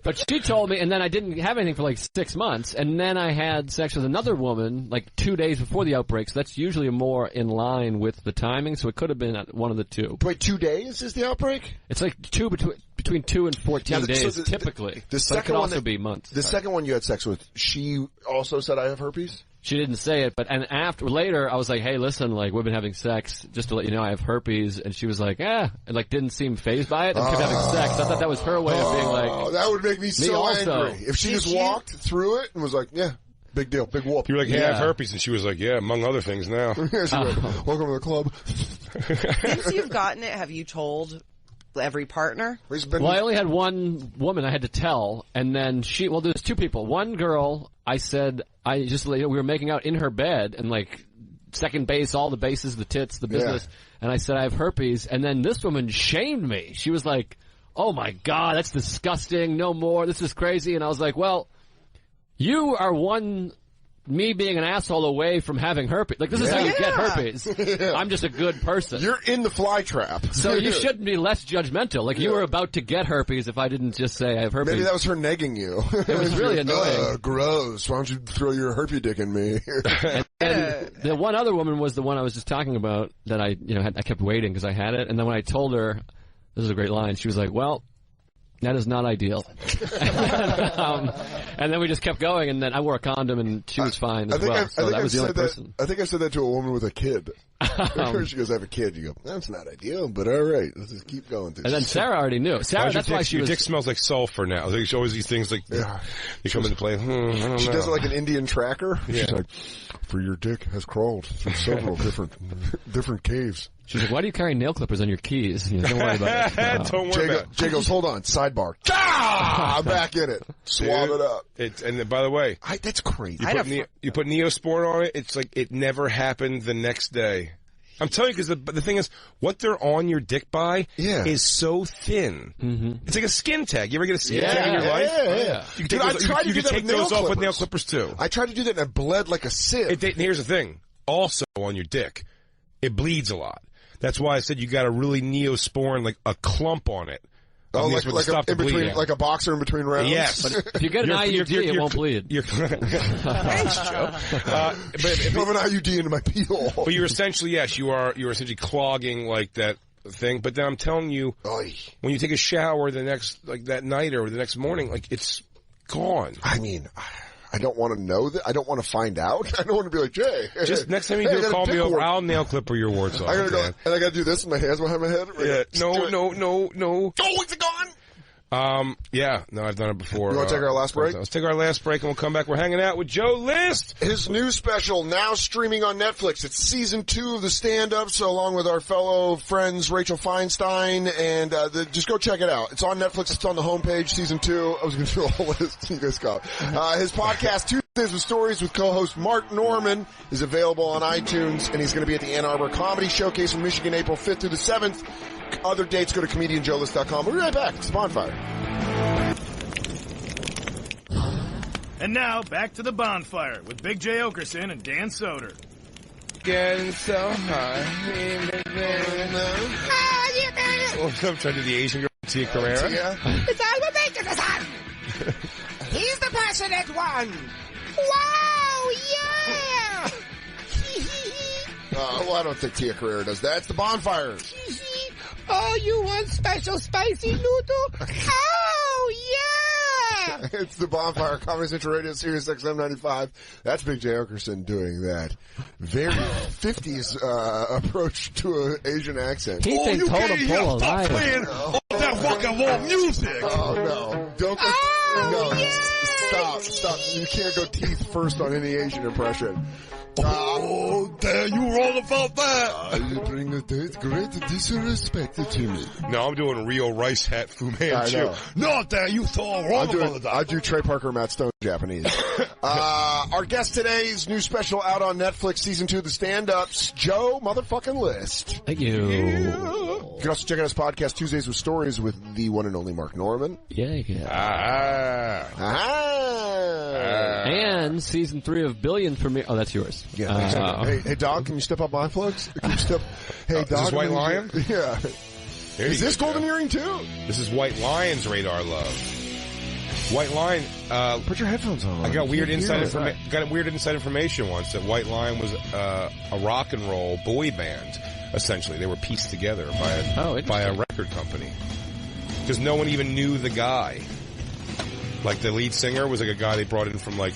But she told me, and then I didn't have anything for like 6 months, and then I had sex with another woman like 2 days before the outbreak, so that's usually more in line with the timing, so it could have been one of the two. Wait, 2 days is the outbreak? It's like between 2 and 14 days, typically. The second but it could also be months. The second one you had sex with, she also said, "I have herpes"? She didn't say it, but later I was like, "Hey, listen, like we've been having sex, just to let you know I have herpes," and she was like, and like didn't seem fazed by it and kept having sex. I thought that was her way of being like, "Oh, that would make me so angry if she just walked through it and was like, yeah." Big deal, big whoop. You were like, "Hey, I have herpes," and she was like, "Yeah, among other things now." Yeah, she was like, "Welcome to the club." Since you've gotten it, have you told every partner? Well, I only had one woman I had to tell, and then there's two people. One girl, I said, we were making out in her bed, and like, second base, all the bases, the tits, the business, and I said, I have herpes, and then this woman shamed me. She was like, "Oh my God, that's disgusting, no more, this is crazy," and I was like, well, you are me being an asshole away from having herpes. Like, this is how you get herpes. I'm just a good person. You're in the fly trap. So you shouldn't be less judgmental. Like, you were about to get herpes if I didn't just say I have herpes. Maybe that was her negging you. It was really annoying. Gross. Why don't you throw your herpes dick in me? And the one other woman was the one I was just talking about that I kept waiting because I had it. And then when I told her, this is a great line, she was like, well, that is not ideal. And then we just kept going, and then I wore a condom, and she was fine as well. So that was the only person. I think I said that to a woman with a kid. She goes, "I have a kid." You go, "That's not ideal, but all right, let's just keep going." And then Sarah already knew. Sarah, that's why she was... Your dick smells like sulfur now. There's always these things like they come into play. I don't know. She does it like an Indian tracker. Yeah. She's like, "For your dick has crawled through several different caves." She's like, "Why do you carry nail clippers on your keys?" Don't worry about it. Don't worry about it. Jay goes, "Hold on, sidebar." I'm back in it. Swab it up. And by the way, that's crazy. You put Neosporin on it. It's like it never happened the next day. I'm telling you, because the thing is, what they're on your dick by is so thin. Mm-hmm. It's like a skin tag. You ever get a skin tag in your life? Yeah. You can take those off with nail clippers too. I tried to do that and I bled like a sieve. Here's the thing. Also on your dick, it bleeds a lot. That's why I said you got to really Neosporin, like a clump on it. Oh, like a boxer in between rounds? Yes. But if you get an IUD, it won't bleed. Thanks, Joe. But if you have an IUD into my pee hole. But you're essentially, you're essentially clogging like that thing. But then I'm telling you, when you take a shower that night or the next morning, like it's gone. I mean, I don't want to know that. I don't want to find out. I don't want to be like, Jay. Just next time you do call me over, I'll nail clipper your warts off. I gotta go, and I gotta do this with my hands behind my head. Yeah. No. Oh, is it gone? No, I've done it before. You want to take our last break? Let's take our last break and we'll come back. We're hanging out with Joe List. His new special, now streaming on Netflix. It's season 2 of the stand-up, along with our fellow friends Rachel Feinstein, and just go check it out. It's on Netflix. It's on the homepage, season 2. I was going to do a whole list. You guys go. His podcast, Tuesdays with Stories with co-host Mark Norman, is available on iTunes, and he's going to be at the Ann Arbor Comedy Showcase in Michigan, April 5th through the 7th. Other dates, go to comedianjoelist.com. We'll be right back. It's Bonfire. And now, back to the bonfire with Big J. Oakerson and Dan Soder. Getting so high. I'm trying to do the Asian girl, Tia Carrera. It's Alba Bacon, he's the passionate one. Wow, yeah. Well, I don't think Tia Carrera does that. It's the bonfire. Oh, you want special spicy noodle? Oh, yeah! It's the bonfire, Comedy Central Radio, Sirius XM 95. That's Big J. Oakerson doing that very 50s approach to an Asian accent. He thinks Totem Pole Stop playing all that fucking wall music. Oh, no. Don't go. Oh, no, yeah. stop. You can't go teeth first on any Asian impression. Oh, damn, you were all about that. You bring a great disrespect to me. No, I'm doing real rice hat Fu I Manchu. know. No, Dan, you thought wrong about that. I do Trey Parker and Matt Stone Japanese. Our guest today's new special out on Netflix, season 2 of the Stand-Ups, Joe motherfucking List. Thank you. You can also check out his podcast, Tuesdays with Stories, with the one and only Mark Norman. Yeah. And season 3 of Billion premiere. Oh, that's yours. Yeah, thanks. Hey, dog, can you step up my plugs? Can you step? Hey, dog. Is this White Lion? Yeah. Is this Golden Earring too? This is White Lion's Radar Love. White Lion. Put your headphones on. I got weird inside information once that White Lion was a rock and roll boy band. Essentially, they were pieced together by a record company because no one even knew the guy. Like the lead singer was like a guy they brought in from like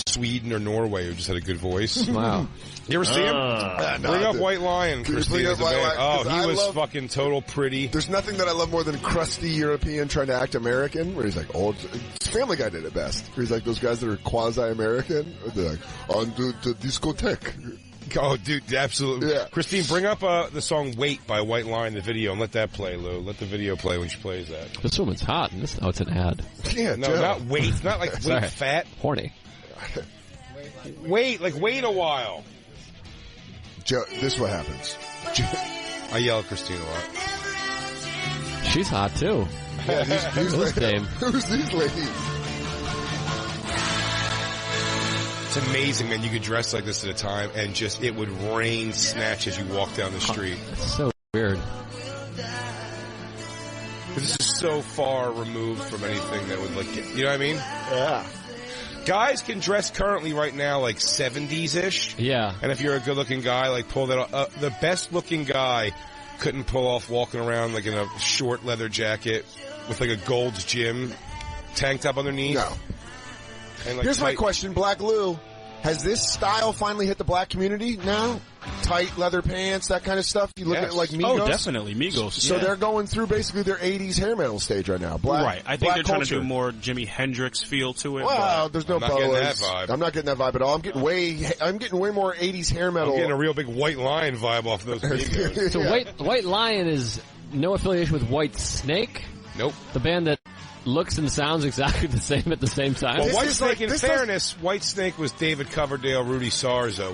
Sweden or Norway who just had a good voice. Wow. You ever see him? Bring up White Lion, Christine. He was fucking total pretty. There's nothing that I love more than a crusty European trying to act American, where he's like, Family Guy did it best. Where he's like those guys that are quasi-American. They're like, on the discotheque. Oh, dude, absolutely. Yeah. Christine, bring up the song Wait by White Lion, the video, and let that play, Lou. Let the video play when she plays that. This woman's hot. It's an ad. Yeah, no, Joe. not wait. Not like wait fat. Horny. Wait a while. Joe, this is what happens. I yell at Christine a lot. She's hot, too. Yeah, Who's this dame? Who's these ladies? It's amazing, man. You could dress like this at a time, and just it would rain snatch as you walk down the street. It's so weird. This is so far removed from anything that would you know what I mean? Yeah. Guys can dress currently right now like 70s-ish. Yeah. And if you're a good-looking guy, like pull that off. The best-looking guy couldn't pull off walking around like in a short leather jacket with like a Gold's Gym tank top underneath. No. And like Here's my question, Black Lou. Has this style finally hit the black community now? Tight leather pants, that kind of stuff? You look at it like Migos? Oh, definitely. Migos. So they're going through basically their 80s hair metal stage right now. Right. I think they're trying culture. to do more Jimi Hendrix feel to it. Well, there's no I'm not getting that boas. vibe. I'm not getting that vibe at all. I'm getting way more 80s hair metal. I'm getting a real big White Lion vibe off those Migos. So White Lion is no affiliation with White Snake? Nope. The band that looks and sounds exactly the same at the same time? Well, White Snake, in fairness, White Snake was David Coverdale, Rudy Sarzo,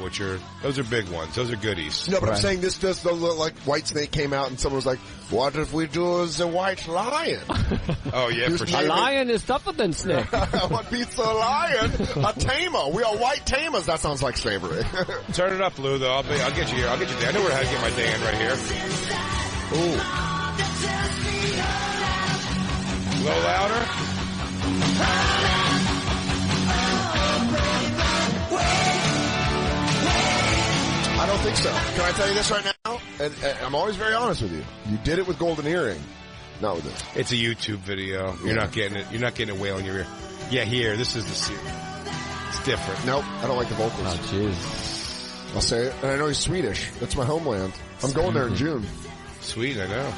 those are big ones. Those are goodies. No, but I'm saying this does look like White Snake came out and someone was like, what if we do the White Lion? Oh, yeah, for sure. A lion is tougher than Snake. What beats a lion? A tamer. We are white tamers. That sounds like slavery. Turn it up, Lou, though. I'll get you here. I'll get you there. I know how to get my Dan right here. Ooh. A little louder. I don't think so. Can I tell you this right now? And I'm always very honest with you. You did it with Golden Earring. Not with this. It's a YouTube video. You're not getting it. You're not getting a whale in your ear. Yeah, here. This is the... It's different. Nope. I don't like the vocals. Oh, jeez. I'll say it. And I know he's Swedish. That's my homeland. I'm going there in June. Sweet, I know.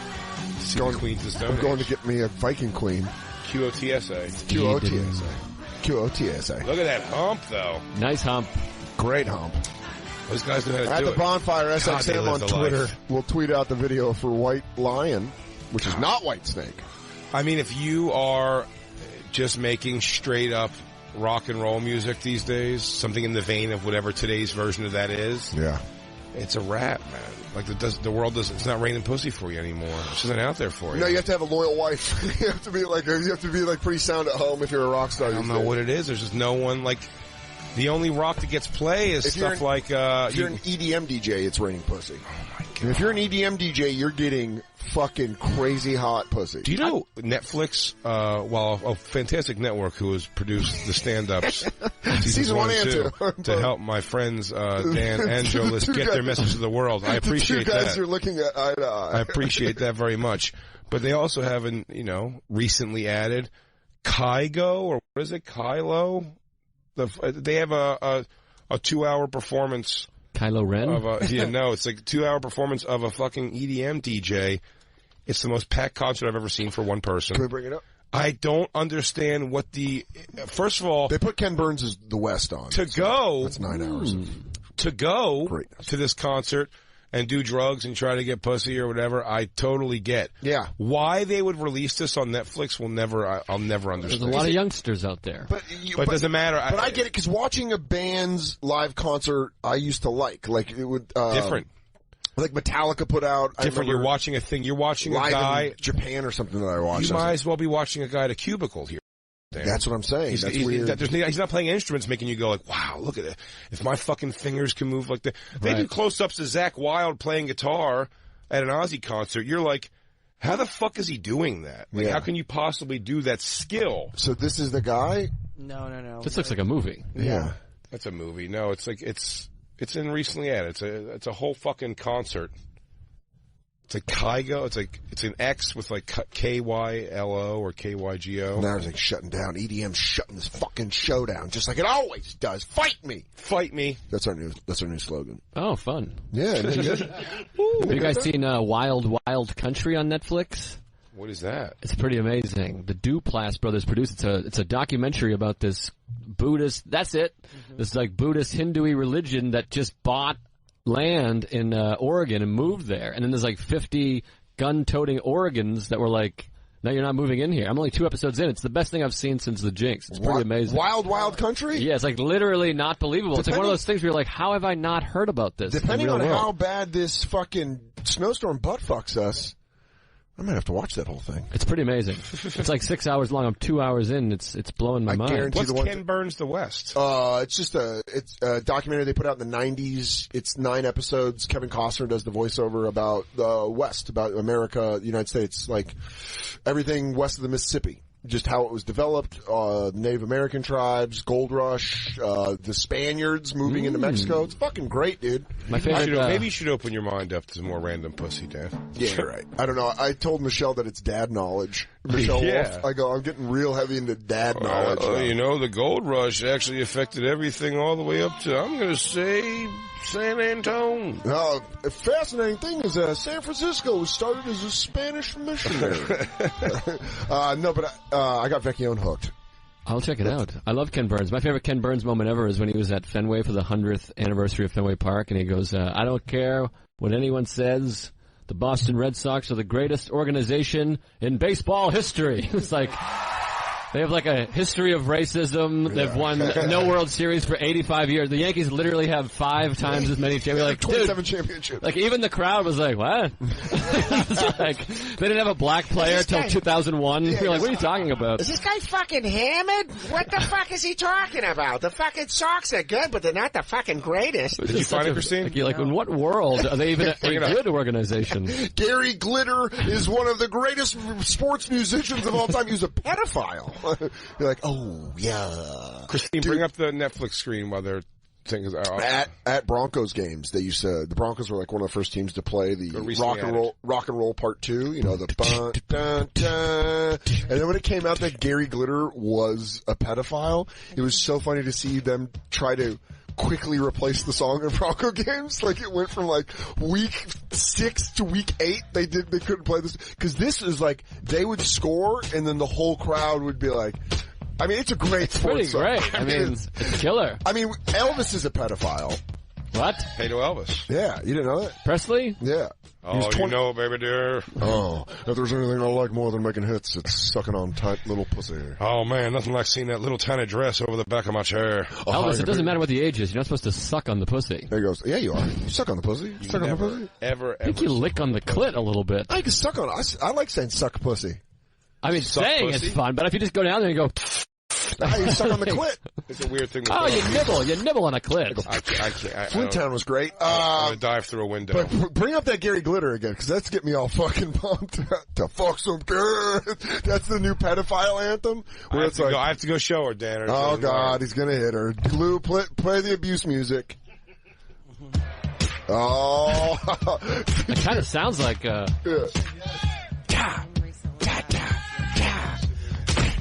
See the Queens of Stone I'm going Age. to get me a Viking Queen. QOTSA. QOTSA. Look at that hump, though. Nice hump. Great hump. Those guys know how to At do the it. Bonfire God, they SXM live on the Twitter, life. we'll tweet out the video for White Lion, which is not White Snake. I mean, if you are just making straight up rock and roll music these days, something in the vein of whatever today's version of that is, Yeah. it's a wrap, man. Like the world does. It's not raining pussy for you anymore. It's just not out there for you. No, you have to have a loyal wife. you have to be pretty sound at home if you're a rock star. I don't know what it is. There's just no one like. The only rock that gets play is stuff like... if you're an EDM DJ, it's raining pussy. Oh, my God. And if you're an EDM DJ, you're getting fucking crazy hot pussy. Do you know Netflix, a fantastic network who has produced the stand-ups season 1 and 2 to help my friends Dan and Joe List get their message to the world. I appreciate that. That. Two guys you're looking at eye to eye. I appreciate that very much. But they also have, recently added Kygo, or what is it, Kylo? They have a 2-hour performance. Kylo Ren? It's like a 2-hour performance of a fucking EDM DJ. It's the most packed concert I've ever seen for one person. Can we bring it up? I don't understand what first of all... They put Ken Burns' The West on. That's 9 hours. To go to this concert and do drugs and try to get pussy or whatever, I totally get. Yeah. Why they would release this on Netflix I'll never understand. There's a lot of youngsters out there. But it doesn't matter. But I get it, because watching a band's live concert, I used to like it would... different. Like Metallica put out... Different. You're watching a thing. You're watching a guy... in Japan or something that I watched. You might as well be watching a guy at a cubicle here. That's what I'm saying. That's weird. He's not playing instruments making you go like, wow, look at it. If my fucking fingers can move like that. They do close-ups to Zakk Wylde playing guitar at an Ozzy concert. You're like, how the fuck is he doing that? Like, how can you possibly do that skill? So this is the guy? No. This looks like a movie. Yeah. That's a movie. No, it's like, it's in recently added. It's a whole fucking concert. It's like Kygo. It's an X with like KYLO or KYGO. Now it's like shutting down. EDM's shutting this fucking show down, just like it always does. Fight me. Fight me. That's our new slogan. Oh, fun. Yeah. Have you guys seen Wild Wild Country on Netflix? What is that? It's pretty amazing. The Duplass brothers produced it's a documentary about this Buddhist. That's it. This like Buddhist Hindu religion that just bought land in Oregon and moved there, and then there's like 50 gun-toting Oregons that were like, no, you're not moving in here. I'm only 2 episodes in. It's the best thing I've seen since The Jinx. It's pretty amazing. Wild Wild Country? Yeah, it's like literally not believable. It's like one of those things where you're like, how have I not heard about this? Depending on how bad this fucking snowstorm butt fucks us, I might have to watch that whole thing. It's pretty amazing. It's like 6 hours long. I'm 2 hours in. It's blowing my mind. What's Ken Burns' The West? It's just a documentary they put out in the 90s. It's 9 episodes. Kevin Costner does the voiceover about the West, about America, the United States, like everything west of the Mississippi. Just how it was developed, Native American tribes, gold rush, the Spaniards moving into Mexico. It's fucking great, dude. My favorite. Maybe you should open your mind up to some more random pussy, Dan. Yeah, you're right. I don't know. I told Michelle that it's dad knowledge. Michelle Wolf. I go, I'm getting real heavy into dad knowledge. The gold rush actually affected everything all the way up to, I'm going to say, San Antone. No, a fascinating thing is San Francisco was started as a Spanish missionary. No, but I got Vecchione hooked. I'll check it out. I love Ken Burns. My favorite Ken Burns moment ever is when he was at Fenway for the 100th anniversary of Fenway Park, and he goes, I don't care what anyone says. The Boston Red Sox are the greatest organization in baseball history. It's like, they have like a history of racism. They've won no World Series for 85 years. The Yankees literally have 5 times as many championships. Like, 27 championships. Like, even the crowd was like, what? It's like, they didn't have a black player until 2001. You're like, what are you talking about? Is this guy fucking hammered? What the fuck is he talking about? The fucking Sox are good, but they're not the fucking greatest. Did you find it, Christine? Like, you're like, in what world are they even a good organization? Gary Glitter is one of the greatest sports musicians of all time. He was a pedophile. You're like, oh, yeah. Christine, bring up the Netflix screen while they're thinking. At Broncos games, they used to, the Broncos were like one of the first teams to play the rock and roll part 2, the bun, dun, dun. And then when it came out that Gary Glitter was a pedophile, it was so funny to see them try to quickly replace the song in Bronco games. Like, it went from like week 6 to week 8. They couldn't play this because this is like they would score and then the whole crowd would be like, I mean, it's a great sports song. Pretty great. I mean, it's killer. I mean, Elvis is a pedophile. What? Hey to Elvis. Yeah, you didn't know that? Presley? Yeah. Oh, you know, baby dear. Oh, if there's anything I like more than making hits, it's sucking on tight little pussy. Oh, man, nothing like seeing that little tiny dress over the back of my chair. Elvis, it doesn't matter what the age is. You're not supposed to suck on the pussy. There he goes. Yeah, you are. You suck on the pussy. You suck on the pussy? Ever. I think you lick on the clit a little bit. I can suck on it. I like saying suck pussy. I mean, Suck saying pussy? it's fun, but if you just go down there and go... You suck on the clit. It's a weird thing. Oh, you nibble on a clit. I can't. Flint Town was great. I'm gonna dive through a window. But bring up that Gary Glitter again, because that's getting me all fucking pumped to fuck some good. That's the new pedophile anthem. Where it's like, I have to go show her, Dan. Oh God, he's gonna hit her. Glue, play the abuse music. Oh, It kind of sounds like.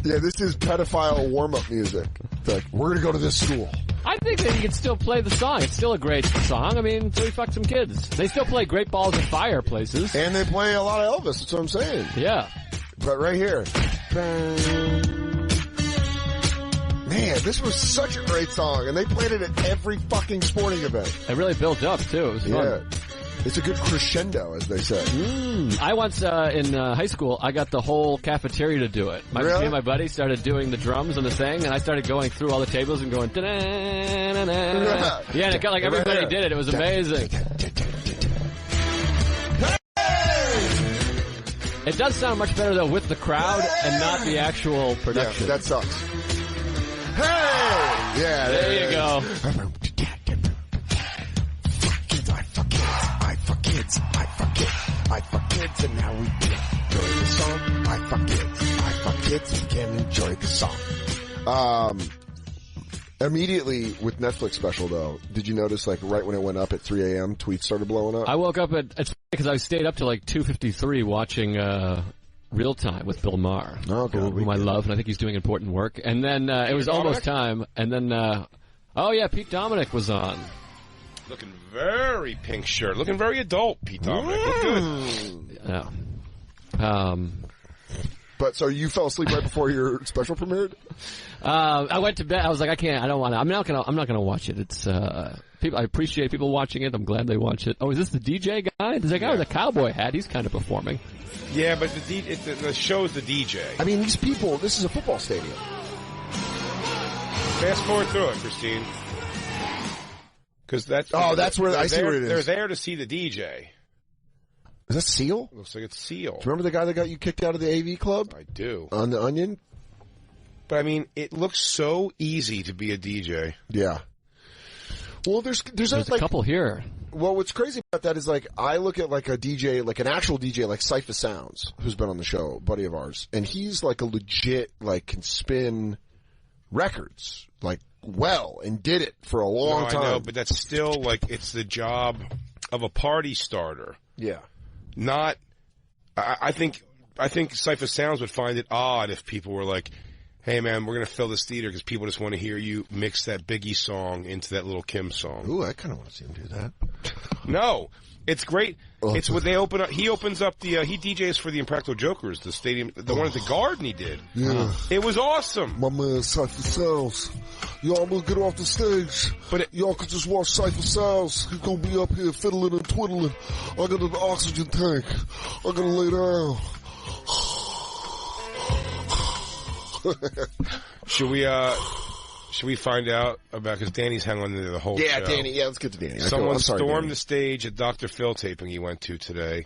Yeah, this is pedophile warm-up music. It's like, we're gonna go to this school. I think that you can still play the song. It's still a great song. I mean, so we fucked some kids. They still play Great Balls of Fire places. And they play a lot of Elvis, that's what I'm saying. Yeah. But right here. Man, this was such a great song, and they played it at every fucking sporting event. It really built up, too. It was fun. Yeah. It's a good crescendo, as they say. I once, in high school, I got the whole cafeteria to do it. Me and my buddy started doing the drums and the thing, and I started going through all the tables and going, da-da-da-da. Yeah, and it got like everybody did it. It was amazing. It does sound much better, though, with the crowd and not the actual production. Yeah, that sucks. Hey! Yeah, there you go. I fuck kids, and now we enjoy the song. I fuck kids, we can enjoy the song. Immediately with Netflix special though, did you notice like right when it went up at 3 a.m. tweets started blowing up? I woke up because I stayed up till like 2:53 watching Real Time with Bill Maher, whom I love, and I think he's doing important work. And then it was almost time, and then Pete Dominic was on. Looking very pink shirt. Looking very adult, Pete Dominic. Look good. Yeah. But so you fell asleep right before your special premiered? I went to bed. I was like, I can't. I don't want to. I'm not gonna watch it. It's people. I appreciate people watching it. I'm glad they watch it. Oh, is this the DJ guy? There's a guy with a cowboy hat. He's kind of performing. Yeah, but the show's the DJ. I mean, these people. This is a football stadium. Fast forward through it, Christine. Because that's where I see what it is. They're there to see the DJ. Is that Seal? Looks like it's Seal. Do you remember the guy that got you kicked out of the AV club? I do. On the Onion? But I mean, it looks so easy to be a DJ. Yeah. Well, there's a couple here. Well, what's crazy about that is like I look at like a DJ, like an actual DJ, like Cypher Sounds, who's been on the show, buddy of ours, and he's like a legit like can spin records like well and did it for a long time. I know, but that's still like it's the job of a party starter. Yeah. Not. I think Cypher Sounds would find it odd if people were like, hey, man, we're going to fill this theater because people just want to hear you mix that Biggie song into that Lil' Kim song. Ooh, I kind of want to see him do that. No. It's great. It's what they open up. He opens up he DJs for the Impractical Jokers, the stadium, the one at the Garden he did. Yeah. It was awesome. My man, Cypher Sounds. Y'all will get off the stage. But y'all could just watch Cypher Sounds. He's going to be up here fiddling and twiddling. I got an oxygen tank. I got to lay down. Should we find out about, because Danny's hung on there the whole show. Danny. Yeah, let's get to Danny. Someone stormed the stage at Dr. Phil taping he went to today.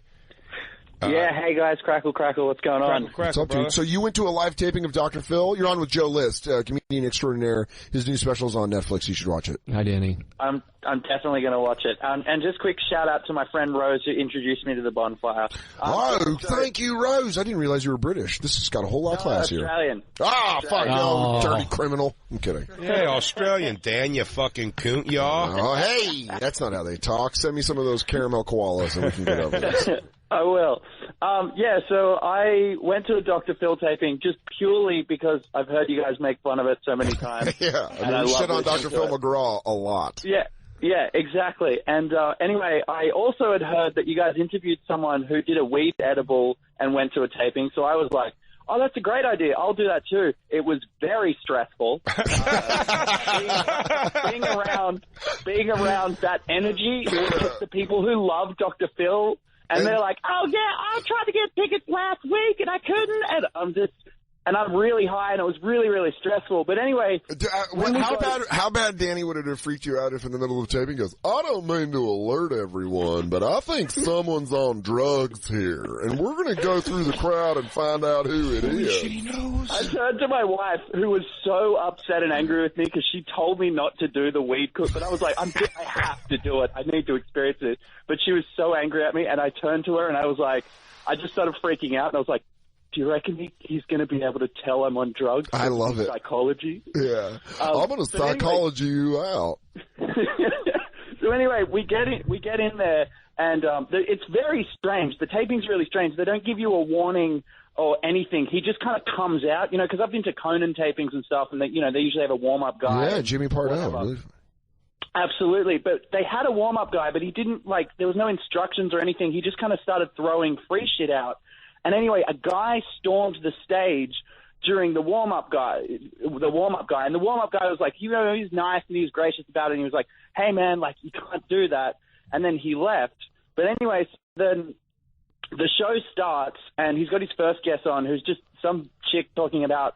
Hey guys, Crackle, what's going on? What's up, dude? So you went to a live taping of Dr. Phil. You're on with Joe List, comedian extraordinaire. His new special's on Netflix. You should watch it. Hi, Danny. I'm definitely going to watch it. And just quick shout out to my friend Rose who introduced me to the Bonfire. Thank you, Rose. I didn't realize you were British. This has got a whole lot of class here. Australian. Fuck no, dirty criminal. I'm kidding. Hey, Australian, Dan, you fucking coont, y'all. Oh, hey, that's not how they talk. Send me some of those caramel koalas and we can get over this. I will. So I went to a Dr. Phil taping just purely because I've heard you guys make fun of it so many times. Yeah, I shit on Dr. Phil McGraw a lot. Yeah, exactly. And anyway, I also had heard that you guys interviewed someone who did a weed edible and went to a taping, so I was like, oh, that's a great idea. I'll do that too. It was very stressful. Being around that energy with the people who love Dr. Phil And they're like, oh yeah, I tried to get tickets last week and I couldn't. And I'm really high, and it was really, really stressful. But anyway, how bad, Danny, would it have freaked you out if in the middle of taping goes, I don't mean to alert everyone, but I think someone's on drugs here, and we're going to go through the crowd and find out who it is. I turned to my wife, who was so upset and angry with me because she told me not to do the weed cook, but I was like, I have to do it. I need to experience it. But she was so angry at me, and I turned to her, and I was like, I just started freaking out, and I was like, do you reckon he's going to be able to tell I'm on drugs? I love it. Psychology. Yeah. I'm going to psychology you out. So anyway, we get in there, and it's very strange. The taping's really strange. They don't give you a warning or anything. He just kind of comes out, because I've been to Conan tapings and stuff, and they usually have a warm-up guy. Yeah, Jimmy Pardo. Really. Absolutely. But they had a warm-up guy, but he didn't, there was no instructions or anything. He just kind of started throwing free shit out. And anyway, a guy stormed the stage during the warm-up guy, and the warm-up guy was like, he's nice and he's gracious about it, and he was like, hey man, you can't do that. And then he left. But anyway, then the show starts, and he's got his first guest on, who's just some chick talking about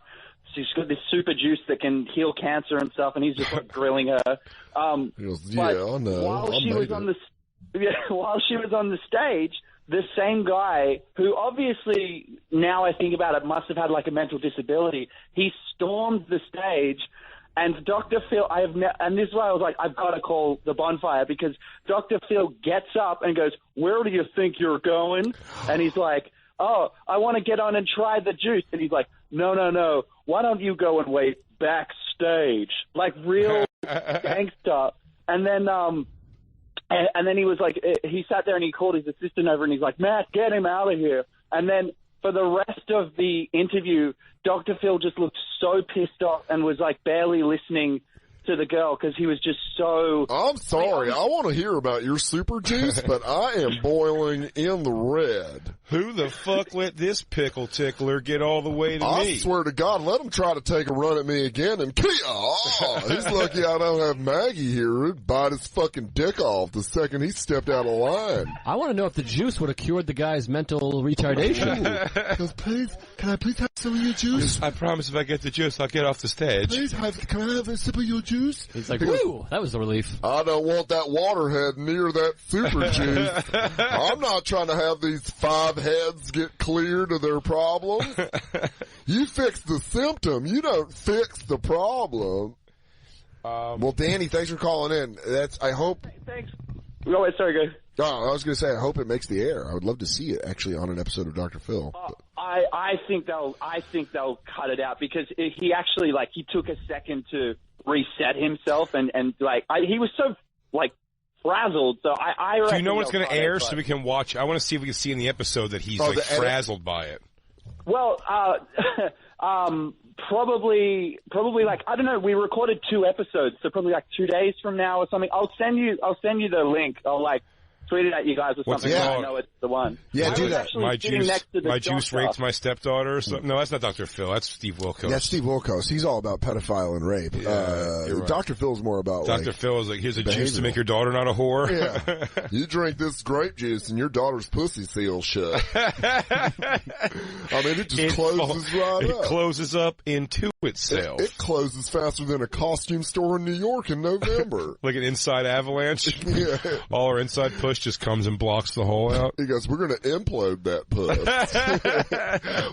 she's got this super juice that can heal cancer and stuff, and he's just grilling her. He goes, yeah, I know. While she was on the stage, the same guy, who obviously, now I think about it, must have had a mental disability, he stormed the stage, and Dr. Phil, and this is why I was like, I've got to call the Bonfire, because Dr. Phil gets up and goes, where do you think you're going? And he's like, oh, I want to get on and try the juice. And he's like, no, why don't you go and wait backstage? Real gangster. And then, and then he was like, he sat there and he called his assistant over and he's like, Matt, get him out of here. And then for the rest of the interview, Dr. Phil just looked so pissed off and was barely listening to the girl because he was just so... I'm sorry. I want to hear about your super juice, but I am boiling in the red. Who the fuck let this pickle tickler get all the way to me? I swear to God, let him try to take a run at me again and he's lucky I don't have Maggie here who'd bite his fucking dick off the second he stepped out of line. I want to know if the juice would have cured the guy's mental retardation. Goes, please, can I please have some of your juice? I promise if I get the juice, I'll get off the stage. Please, can I have a sip of your juice? He's like, woo, that was a relief. I don't want that waterhead near that super juice. I'm not trying to have these 5 heads get cleared of their problems. You fix the symptom. You don't fix the problem. Well, Danny, thanks for calling in. I hope. Thanks. Oh, sorry, go. Oh, I was going to say, I hope it makes the air. I would love to see it actually on an episode of Dr. Phil. I think they'll cut it out because he actually he took a second to reset himself and he was so frazzled. So I reckon. Do you know what's going to air so we can watch? I want to see if we can see in the episode that he's frazzled by it. Well, probably I don't know. We recorded 2 episodes, so probably 2 days from now or something. I'll send you the link. I'll tweet it at you guys or something. So I know it's the one. Yeah, do that. My juice raped my stepdaughter. No, that's not Dr. Phil. That's Steve Wilkos. That's Steve Wilkos. He's all about pedophile and rape. Yeah, right. Dr. Phil's more about Dr. Phil is here's a juice to make your daughter not a whore. Yeah. You drink this grape juice and your daughter's pussy seals shut. It just closes right up. It closes up into itself. It closes faster than a costume store in New York in November. Like an inside avalanche. Yeah. All our inside push just comes and blocks the hole out. He goes, we're going to implode that puss.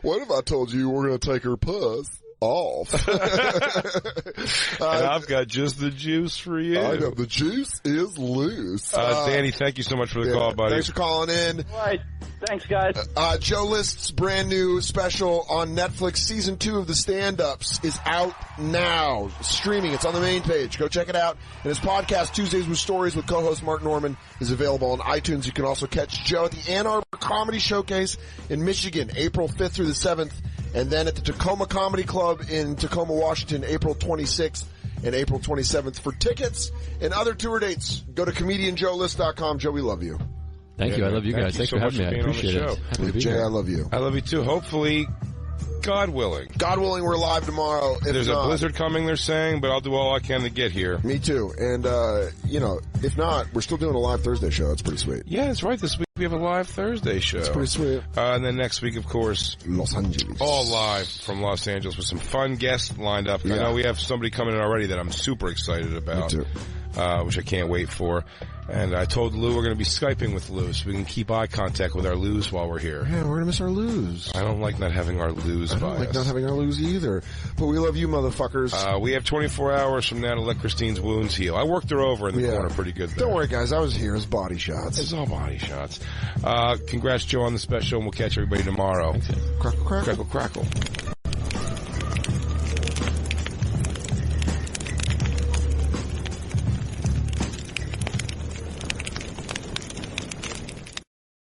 What if I told you we're going to take her puss off? And I've got just the juice for you. I know. The juice is loose. Danny, thank you so much for the call, buddy. Thanks for calling in. All right. Thanks, guys. Joe List's brand new special on Netflix, season 2 of The Stand-Ups, is out now. Streaming. It's on the main page. Go check it out. And his podcast, Tuesdays with Stories with co-host Mark Norman, is available on iTunes. You can also catch Joe at the Ann Arbor Comedy Showcase in Michigan, April 5th through the 7th. And then at the Tacoma Comedy Club in Tacoma, Washington, April 26th and April 27th. For tickets and other tour dates, go to comedianjoelist.com. Joe, we love you. Thank you. I love you guys. Thanks for having me. I appreciate it. Jay, I love you. I love you too. Hopefully God willing. God willing, we're live tomorrow. If There's not, a blizzard coming, they're saying, but I'll do all I can to get here. Me too. And, if not, we're still doing a live Thursday show. That's pretty sweet. Yeah, that's right. This week we have a live Thursday show. It's pretty sweet. And then next week, of course, Los Angeles. all live from Los Angeles with some fun guests lined up. Yeah. I know we have somebody coming in already that I'm super excited about. Me too. Which I can't wait for. And I told Lou we're going to be Skyping with Lou so we can keep eye contact with our Lou's while we're here. Yeah, we're going to miss our Lou's. I don't like not having our Lou's by us. I don't like not having our Lou's either. But we love you, motherfuckers. We have 24 hours from now to let Christine's wounds heal. I worked her over in the corner pretty good there. Don't worry, guys. I was here. It's body shots. It's all body shots. Congrats, Joe, on the special, and we'll catch everybody tomorrow. Crackle, crackle. Crackle, crackle.